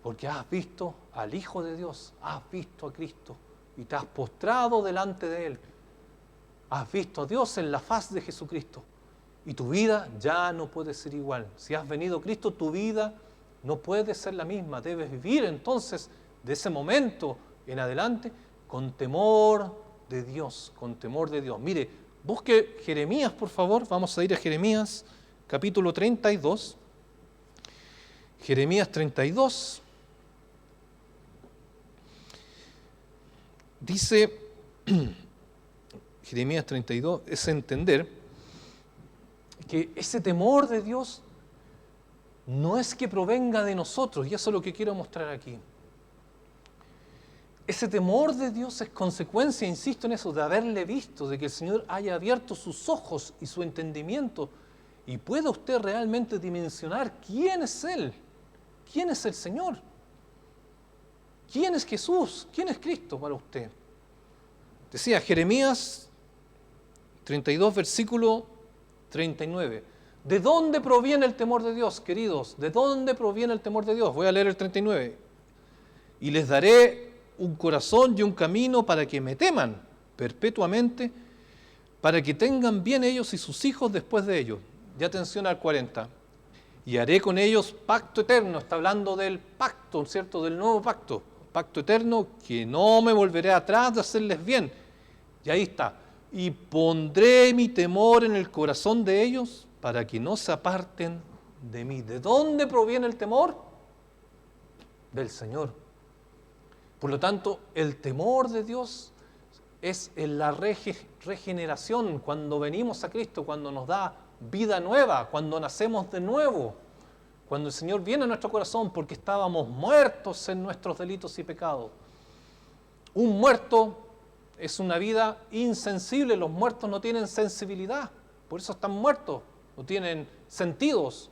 Porque has visto al Hijo de Dios, has visto a Cristo y te has postrado delante de Él. Has visto a Dios en la faz de Jesucristo y tu vida ya no puede ser igual. Si has venido a Cristo, tu vida no puede ser la misma. Debes vivir entonces de ese momento en adelante con temor de Dios, con temor de Dios. Mire, busque Jeremías, por favor. Vamos a ir a Jeremías, capítulo 32. Jeremías 32. Dice, Jeremías 32, es entender que ese temor de Dios no es que provenga de nosotros, y eso es lo que quiero mostrar aquí. Ese temor de Dios es consecuencia, insisto en eso, de haberle visto, de que el Señor haya abierto sus ojos y su entendimiento y pueda usted realmente dimensionar quién es Él, quién es el Señor, quién es Jesús, quién es Cristo para usted. Decía Jeremías 32, versículo 39. ¿De dónde proviene el temor de Dios, queridos? ¿De dónde proviene el temor de Dios? Voy a leer el 39. Y les daré un corazón y un camino para que me teman perpetuamente, para que tengan bien ellos y sus hijos después de ellos. Y atención al 40. Y haré con ellos pacto eterno. Está hablando del pacto, ¿cierto? Del nuevo pacto. Pacto eterno, que no me volveré atrás de hacerles bien. Y ahí está. Y pondré mi temor en el corazón de ellos para que no se aparten de mí. ¿De dónde proviene el temor? Del Señor. Por lo tanto, el temor de Dios es en la regeneración, cuando venimos a Cristo, cuando nos da vida nueva, cuando nacemos de nuevo, cuando el Señor viene a nuestro corazón porque estábamos muertos en nuestros delitos y pecados. Un muerto es una vida insensible, los muertos no tienen sensibilidad, por eso están muertos, no tienen sentidos,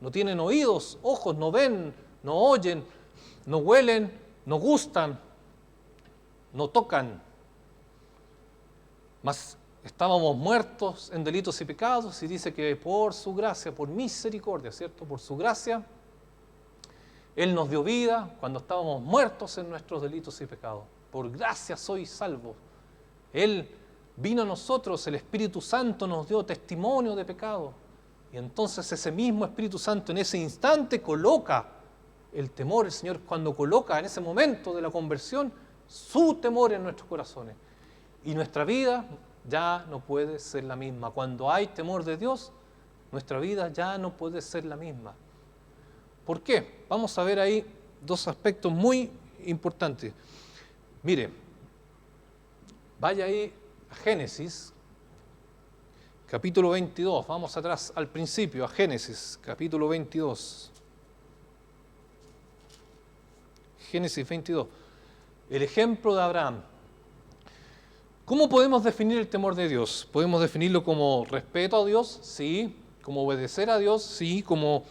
no tienen oídos, ojos, no ven, no oyen, no huelen, no gustan, no tocan. Mas estábamos muertos en delitos y pecados y dice que por su gracia, por misericordia, ¿cierto? Por su gracia, Él nos dio vida cuando estábamos muertos en nuestros delitos y pecados. Por gracia soy salvo. Él vino a nosotros, el Espíritu Santo nos dio testimonio de pecado. Y entonces ese mismo Espíritu Santo en ese instante coloca el temor, el Señor cuando coloca en ese momento de la conversión su temor en nuestros corazones. Y nuestra vida ya no puede ser la misma. Cuando hay temor de Dios, nuestra vida ya no puede ser la misma. ¿Por qué? Vamos a ver ahí dos aspectos muy importantes. Mire, vaya ahí a Génesis, capítulo 22. Vamos atrás al principio, a Génesis, capítulo 22. Génesis 22. El ejemplo de Abraham. ¿Cómo podemos definir el temor de Dios? ¿Podemos definirlo como respeto a Dios? Sí. ¿Como obedecer a Dios? Sí. ¿Como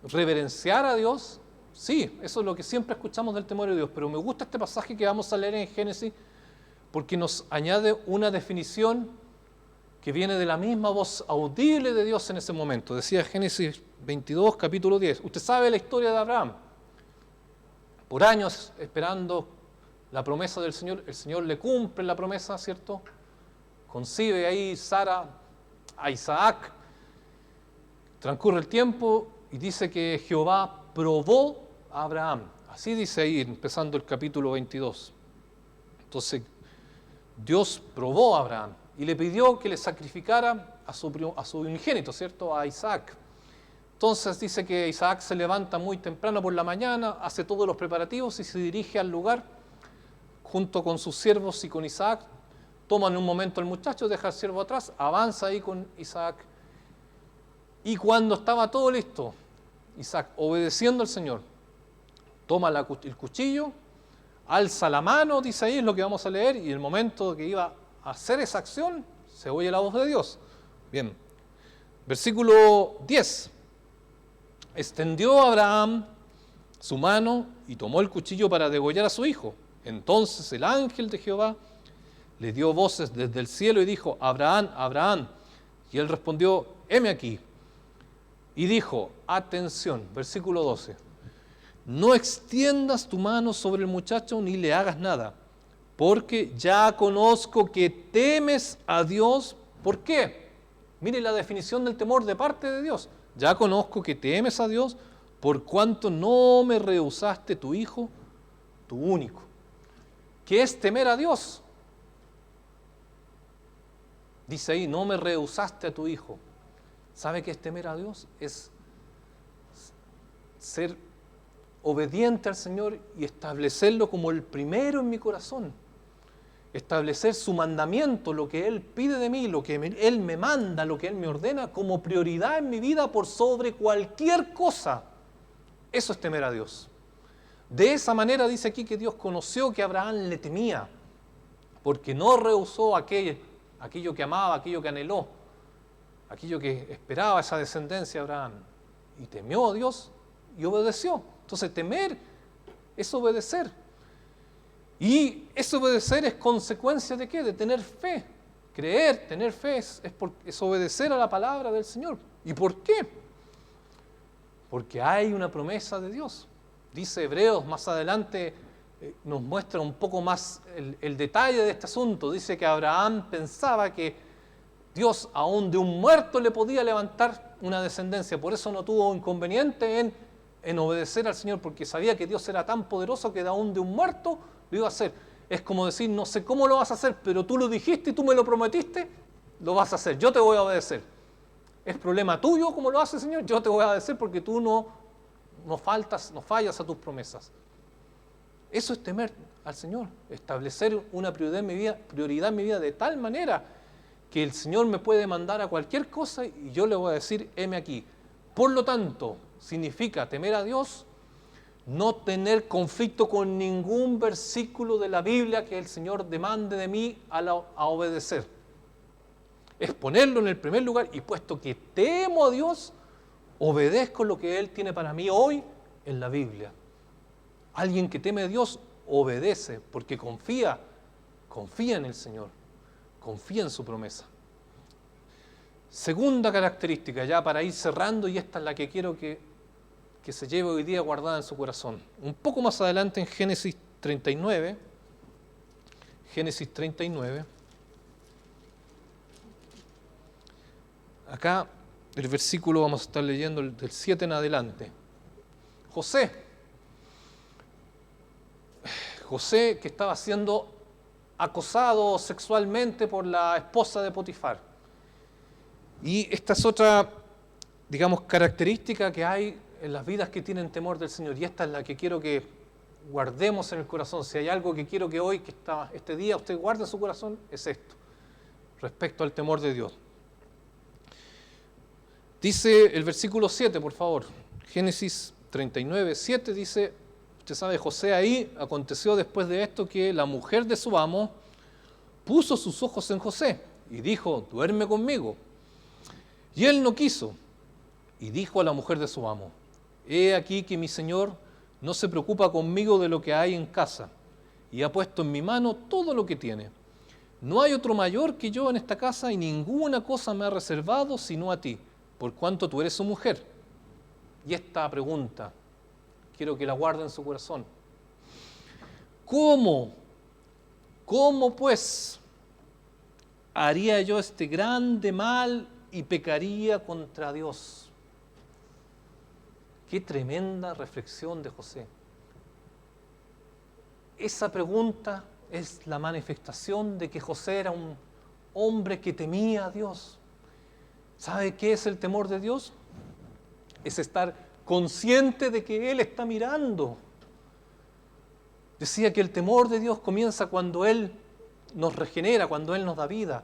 reverenciar a Dios? Sí. Eso es lo que siempre escuchamos del temor de Dios. Pero me gusta este pasaje que vamos a leer en Génesis porque nos añade una definición que viene de la misma voz audible de Dios en ese momento. Decía Génesis 22, capítulo 10. Usted sabe la historia de Abraham. Por años esperando la promesa del Señor, el Señor le cumple la promesa, ¿cierto? Concibe ahí Sara a Isaac. Transcurre el tiempo y dice que Jehová probó a Abraham. Así dice ahí, empezando el capítulo 22. Entonces, Dios probó a Abraham y le pidió que le sacrificara a su unigénito, ¿cierto? A Isaac. Entonces dice que Isaac se levanta muy temprano por la mañana, hace todos los preparativos y se dirige al lugar junto con sus siervos y con Isaac. Toman un momento al muchacho, deja al siervo atrás, avanza ahí con Isaac. Y cuando estaba todo listo, Isaac, obedeciendo al Señor, toma el cuchillo, alza la mano, dice ahí, es lo que vamos a leer, y en el momento que iba a hacer esa acción, se oye la voz de Dios. Bien, versículo 10. Extendió Abraham su mano y tomó el cuchillo para degollar a su hijo. Entonces el ángel de Jehová le dio voces desde el cielo y dijo, Abraham, Abraham. Y él respondió, heme aquí. Y dijo, atención, versículo 12, no extiendas tu mano sobre el muchacho ni le hagas nada, porque ya conozco que temes a Dios. ¿Por qué? Mire la definición del temor de parte de Dios. Ya conozco que temes a Dios, por cuanto no me rehusaste tu hijo, tu único. ¿Qué es temer a Dios? Dice ahí, no me rehusaste a tu hijo. ¿Sabe qué es temer a Dios? Es ser obediente al Señor y establecerlo como el primero en mi corazón. Establecer su mandamiento, lo que Él pide de mí, lo que Él me manda, lo que Él me ordena, como prioridad en mi vida por sobre cualquier cosa. Eso es temer a Dios. De esa manera dice aquí que Dios conoció que Abraham le temía, porque no rehusó aquello que amaba, aquello que anheló, aquello que esperaba esa descendencia de Abraham. Y temió a Dios y obedeció. Entonces temer es obedecer. Y ese obedecer es consecuencia ¿de qué? De tener fe. Creer, tener fe es obedecer a la palabra del Señor. ¿Y por qué? Porque hay una promesa de Dios. Dice Hebreos más adelante, nos muestra un poco más el detalle de este asunto. Dice que Abraham pensaba que Dios aún de un muerto le podía levantar una descendencia. Por eso no tuvo inconveniente en obedecer al Señor, porque sabía que Dios era tan poderoso que aún de un muerto lo iba a hacer. Es como decir, no sé cómo lo vas a hacer, pero tú lo dijiste y tú me lo prometiste, lo vas a hacer. Yo te voy a obedecer. Es problema tuyo cómo lo hace, Señor. Yo te voy a obedecer porque tú no fallas a tus promesas. Eso es temer al Señor, establecer una prioridad en mi vida de tal manera que el Señor me puede mandar a cualquier cosa y yo le voy a decir, heme aquí. Por lo tanto, significa temer a Dios, no tener conflicto con ningún versículo de la Biblia que el Señor demande de mí a obedecer. Es ponerlo en el primer lugar y puesto que temo a Dios, obedezco lo que Él tiene para mí hoy en la Biblia. Alguien que teme a Dios obedece porque confía en el Señor, confía en su promesa. Segunda característica, ya para ir cerrando, y esta es la que quiero que se lleve hoy día guardada en su corazón. Un poco más adelante en Génesis 39, acá el versículo vamos a estar leyendo del 7 en adelante. José que estaba siendo acosado sexualmente por la esposa de Potifar. Y esta es otra, digamos, característica que hay en las vidas que tienen temor del Señor. Y esta es la que quiero que guardemos en el corazón. Si hay algo que quiero que hoy, este día, usted guarde en su corazón, es esto, respecto al temor de Dios. Dice el versículo 7, por favor. Génesis 39, 7 dice, usted sabe, José ahí, aconteció después de esto que la mujer de su amo puso sus ojos en José y dijo, duerme conmigo. Y él no quiso y dijo a la mujer de su amo, he aquí que mi señor no se preocupa conmigo de lo que hay en casa y ha puesto en mi mano todo lo que tiene. No hay otro mayor que yo en esta casa y ninguna cosa me ha reservado sino a ti, por cuanto tú eres su mujer. Y esta pregunta, quiero que la guarde en su corazón. ¿Cómo pues haría yo este grande mal y pecaría contra Dios? Qué tremenda reflexión de José. Esa pregunta es la manifestación de que José era un hombre que temía a Dios. ¿Sabe qué es el temor de Dios? Es estar consciente de que Él está mirando. Decía que el temor de Dios comienza cuando Él nos regenera, cuando Él nos da vida.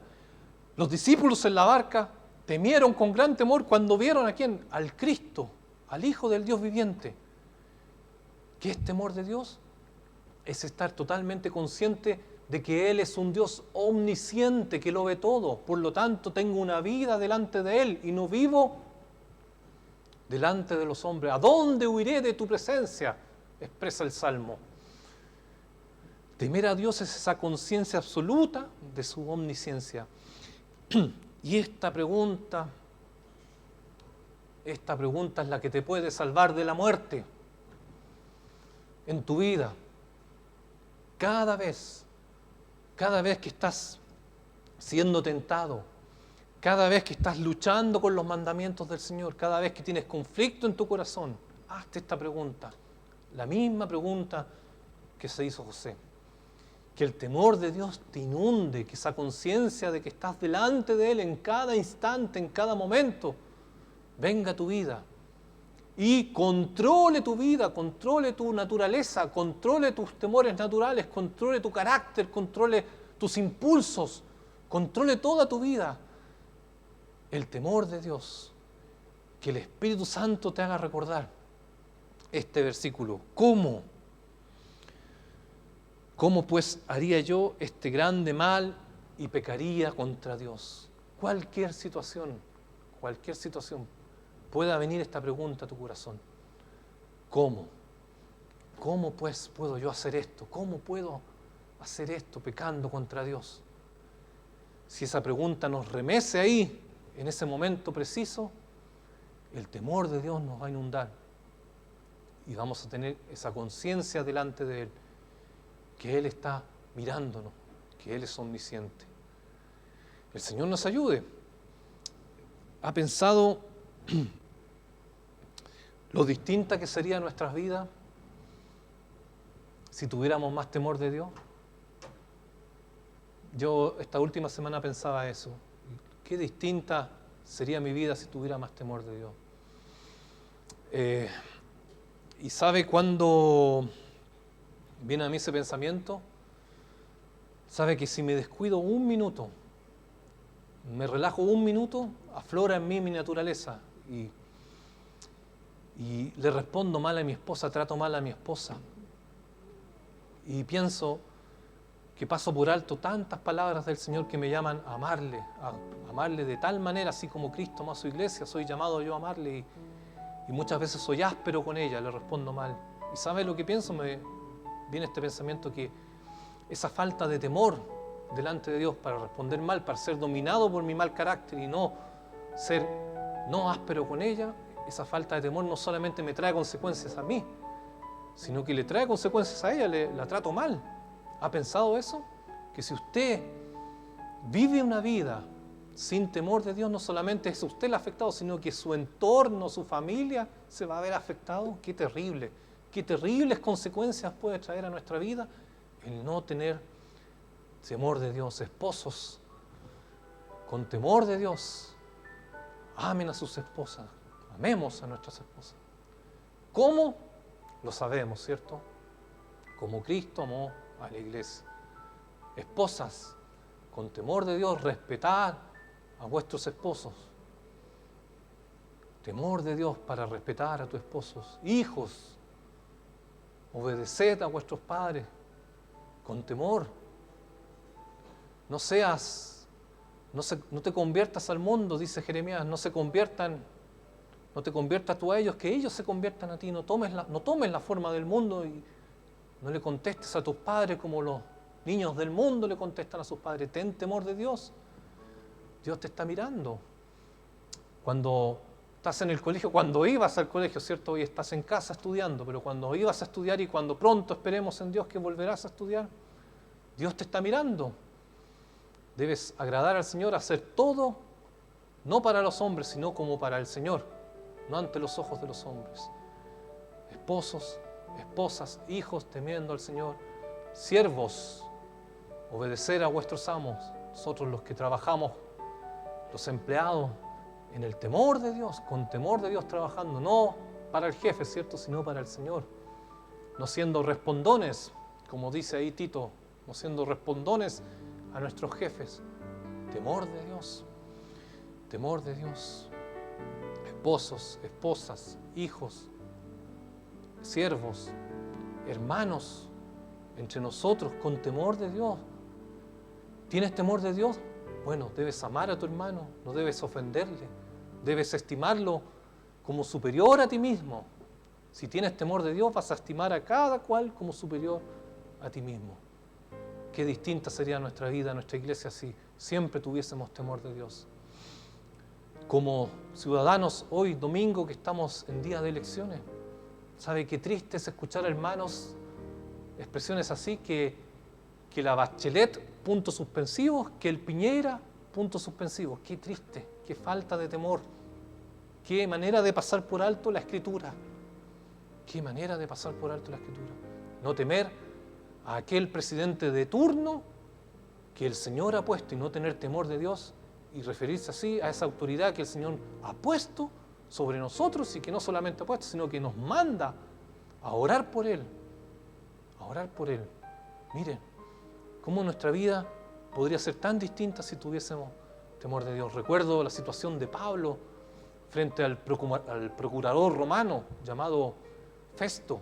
Los discípulos en la barca temieron con gran temor cuando vieron ¿a quién? Al Cristo, al Hijo del Dios viviente. ¿Qué es temor de Dios? Es estar totalmente consciente de que Él es un Dios omnisciente, que lo ve todo. Por lo tanto, tengo una vida delante de Él y no vivo delante de los hombres. ¿A dónde huiré de tu presencia? Expresa el Salmo. Temer a Dios es esa conciencia absoluta de su omnisciencia. Y esta pregunta es la que te puede salvar de la muerte en tu vida. Cada vez que estás siendo tentado, cada vez que estás luchando con los mandamientos del Señor, cada vez que tienes conflicto en tu corazón, hazte esta pregunta, la misma pregunta que se hizo José. Que el temor de Dios te inunde, que esa conciencia de que estás delante de Él en cada instante, en cada momento, venga a tu vida y controle tu vida, controle tu naturaleza, controle tus temores naturales, controle tu carácter, controle tus impulsos, controle toda tu vida. El temor de Dios, que el Espíritu Santo te haga recordar este versículo. ¿Cómo ¿Cómo pues haría yo este grande mal y pecaría contra Dios? Cualquier situación pueda venir esta pregunta a tu corazón. ¿Cómo? ¿Cómo pues puedo yo hacer esto? ¿Cómo puedo hacer esto pecando contra Dios? Si esa pregunta nos remece ahí, en ese momento preciso, el temor de Dios nos va a inundar y vamos a tener esa conciencia delante de Él, que Él está mirándonos, que Él es omnisciente. El Señor nos ayude. ¿Ha pensado lo distinta que sería nuestras vidas si tuviéramos más temor de Dios? Yo esta última semana pensaba eso. Qué distinta sería mi vida si tuviera más temor de Dios. Y sabe cuándo viene a mí ese pensamiento, sabe que si me descuido un minuto, me relajo un minuto, aflora en mí mi naturaleza y le respondo mal a mi esposa, trato mal a mi esposa y pienso que paso por alto tantas palabras del Señor que me llaman a amarle de tal manera, así como Cristo amó a su iglesia, soy llamado yo a amarle y muchas veces soy áspero con ella, le respondo mal. ¿Y sabe lo que pienso? Me viene este pensamiento que esa falta de temor delante de Dios para responder mal, para ser dominado por mi mal carácter y no ser áspero con ella, esa falta de temor no solamente me trae consecuencias a mí, sino que le trae consecuencias a ella, la trato mal. ¿Ha pensado eso? Que si usted vive una vida sin temor de Dios, no solamente es usted el afectado, sino que su entorno, su familia se va a ver afectado. Qué terribles consecuencias puede traer a nuestra vida el no tener temor de Dios. Esposos, con temor de Dios, amen a sus esposas, amemos a nuestras esposas. ¿Cómo? Lo sabemos, ¿cierto? Como Cristo amó a la iglesia. Esposas, con temor de Dios, respetad a vuestros esposos. Temor de Dios para respetar a tus esposos. Hijos, obedeced a vuestros padres con temor. No te conviertas al mundo, dice Jeremías, no te conviertas tú a ellos, que ellos se conviertan a ti, no tomes la forma del mundo y no le contestes a tus padres como los niños del mundo le contestan a sus padres. Ten temor de Dios. Dios te está mirando. Cuando estás en el colegio, cuando ibas al colegio, ¿cierto? Hoy estás en casa estudiando, pero cuando ibas a estudiar y cuando pronto esperemos en Dios que volverás a estudiar, Dios te está mirando. Debes agradar al Señor, hacer todo, no para los hombres, sino como para el Señor, no ante los ojos de los hombres. Esposos, esposas, hijos, temiendo al Señor. Siervos, obedecer a vuestros amos. Nosotros los que trabajamos, los empleados, en el temor de Dios, con temor de Dios trabajando, no para el jefe, ¿cierto?, sino para el Señor. No siendo respondones, como dice ahí Tito, no siendo respondones a nuestros jefes. Temor de Dios, temor de Dios. Esposos, esposas, hijos, siervos, hermanos, entre nosotros, con temor de Dios. ¿Tienes temor de Dios? Bueno, debes amar a tu hermano, no debes ofenderle, debes estimarlo como superior a ti mismo. Si tienes temor de Dios, vas a estimar a cada cual como superior a ti mismo. Qué distinta sería nuestra vida, nuestra iglesia, si siempre tuviésemos temor de Dios. Como ciudadanos, hoy, domingo, que estamos en día de elecciones, ¿sabe qué triste es escuchar, hermanos, expresiones así, que la Bachelet, puntos suspensivos, que el Piñera, puntos suspensivos? Qué triste, qué falta de temor, qué manera de pasar por alto la Escritura. Qué manera de pasar por alto la Escritura. No temer a aquel presidente de turno que el Señor ha puesto y no tener temor de Dios y referirse así a esa autoridad que el Señor ha puesto sobre nosotros y que no solamente ha puesto, sino que nos manda a orar por Él. A orar por Él. Miren, cómo nuestra vida podría ser tan distinta si tuviésemos temor de Dios. Recuerdo la situación de Pablo frente al procurador romano llamado Festo.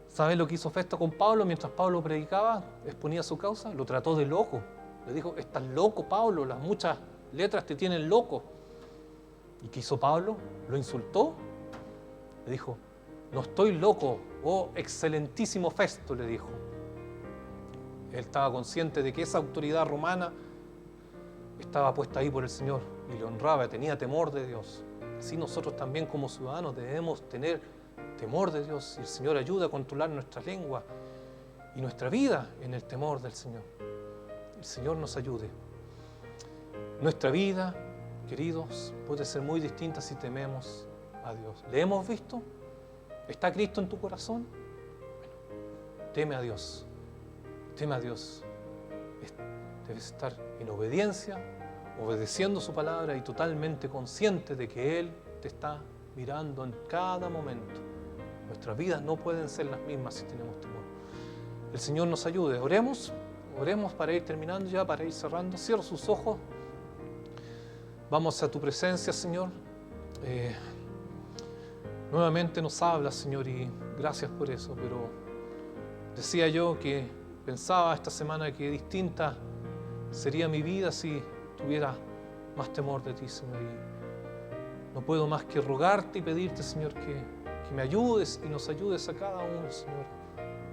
¿Sabes lo que hizo Festo con Pablo mientras Pablo predicaba, exponía su causa? Lo trató de loco. Le dijo, estás loco, Pablo, las muchas letras te tienen loco. ¿Y qué hizo Pablo? Lo insultó. Le dijo, no estoy loco, oh excelentísimo Festo, le dijo. Él estaba consciente de que esa autoridad romana estaba puesta ahí por el Señor y le honraba, tenía temor de Dios. Así nosotros también como ciudadanos debemos tener temor de Dios, y el Señor ayuda a controlar nuestra lengua y nuestra vida en el temor del Señor. El Señor nos ayude. Nuestra vida, queridos, puede ser muy distinta si tememos a Dios. ¿Le hemos visto? ¿Está Cristo en tu corazón? Bueno, teme a Dios. Teme a Dios. Debes estar en obediencia, obedeciendo su palabra y totalmente consciente de que Él te está mirando en cada momento. Nuestras vidas no pueden ser las mismas si tenemos temor. El Señor nos ayude. Oremos para ir terminando ya, para ir cerrando. Cierra sus ojos. Vamos a tu presencia, Señor. Nuevamente nos hablas, Señor, y gracias por eso. Pero decía yo que pensaba esta semana que distinta sería mi vida si tuviera más temor de ti, Señor. Y no puedo más que rogarte y pedirte, Señor, que me ayudes y nos ayudes a cada uno, Señor,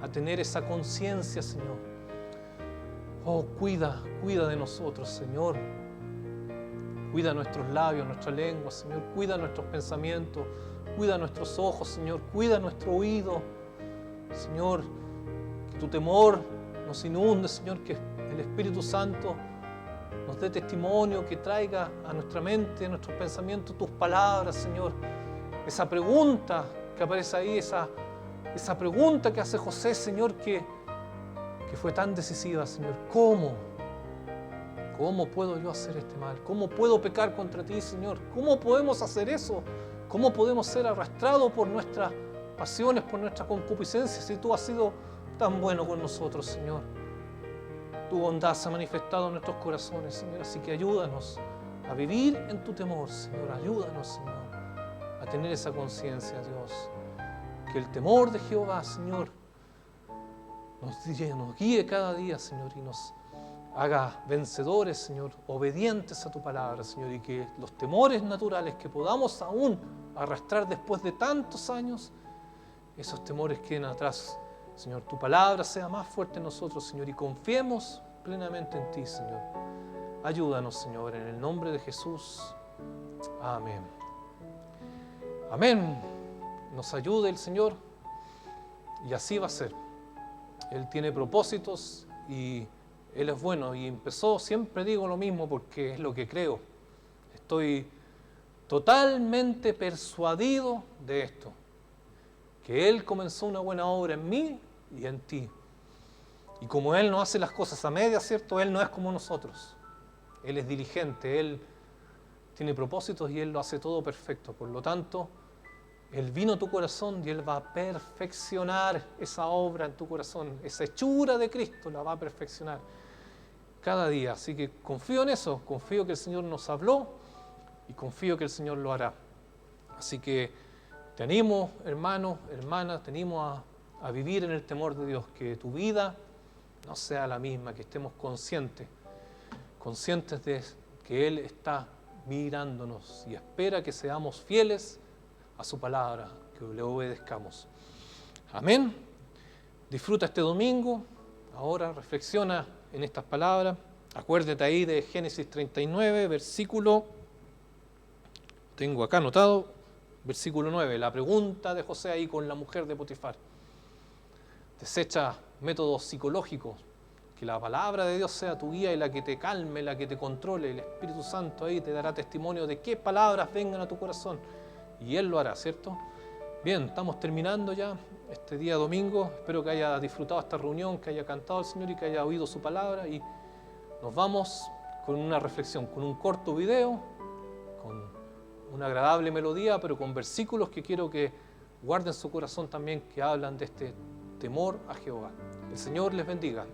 a tener esa conciencia, Señor. Oh, cuida de nosotros, Señor. Cuida nuestros labios, nuestra lengua, Señor. Cuida nuestros pensamientos. Cuida nuestros ojos, Señor. Cuida nuestro oído. Señor, que tu temor nos inunde, Señor, que el Espíritu Santo nos dé testimonio, que traiga a nuestra mente, a nuestros pensamientos, tus palabras, Señor. Esa pregunta que aparece ahí, esa pregunta que hace José, Señor, que fue tan decisiva, Señor. ¿Cómo puedo yo hacer este mal? ¿Cómo puedo pecar contra ti, Señor? ¿Cómo podemos hacer eso? ¿Cómo podemos ser arrastrados por nuestras pasiones, por nuestra concupiscencia, si tú has sido tan bueno con nosotros, Señor? Tu bondad se ha manifestado en nuestros corazones, Señor, así que ayúdanos a vivir en tu temor, Señor. Ayúdanos, Señor, a tener esa conciencia, Dios. Que el temor de Jehová, Señor, nos guíe cada día, Señor, y nos haga vencedores, Señor, obedientes a tu palabra, Señor, y que los temores naturales que podamos aún arrastrar después de tantos años, esos temores queden atrás, Señor. Tu palabra sea más fuerte en nosotros, Señor, y confiemos plenamente en ti, Señor. Ayúdanos, Señor, en el nombre de Jesús. Amén. Amén. Nos ayude el Señor, y así va a ser. Él tiene propósitos y Él es bueno, y empezó, siempre digo lo mismo porque es lo que creo. Estoy totalmente persuadido de esto, que Él comenzó una buena obra en mí y en ti. Y como Él no hace las cosas a medias, ¿cierto? Él no es como nosotros. Él es diligente, Él tiene propósitos y Él lo hace todo perfecto. Por lo tanto, Él vino a tu corazón y Él va a perfeccionar esa obra en tu corazón. Esa hechura de Cristo la va a perfeccionar cada día. Así que confío en eso, confío que el Señor nos habló y confío que el Señor lo hará. Así que te animo, hermano, hermana, te animo a vivir en el temor de Dios, que tu vida no sea la misma, que estemos conscientes de que Él está mirándonos y espera que seamos fieles a su palabra, que le obedezcamos. Amén. Disfruta este domingo. Ahora reflexiona en estas palabras. Acuérdate ahí de Génesis 39, versículo, tengo acá anotado, versículo 9, la pregunta de José ahí con la mujer de Potifar. Desecha métodos psicológicos, que la palabra de Dios sea tu guía y la que te calme, la que te controle. El Espíritu Santo ahí te dará testimonio de qué palabras vengan a tu corazón. Y Él lo hará, ¿cierto? Bien, estamos terminando ya este día domingo. Espero que haya disfrutado esta reunión, que haya cantado al Señor y que haya oído su palabra. Y nos vamos con una reflexión, con un corto video, con una agradable melodía, pero con versículos que quiero que guarden su corazón también, que hablan de este temor a Jehová. El Señor les bendiga.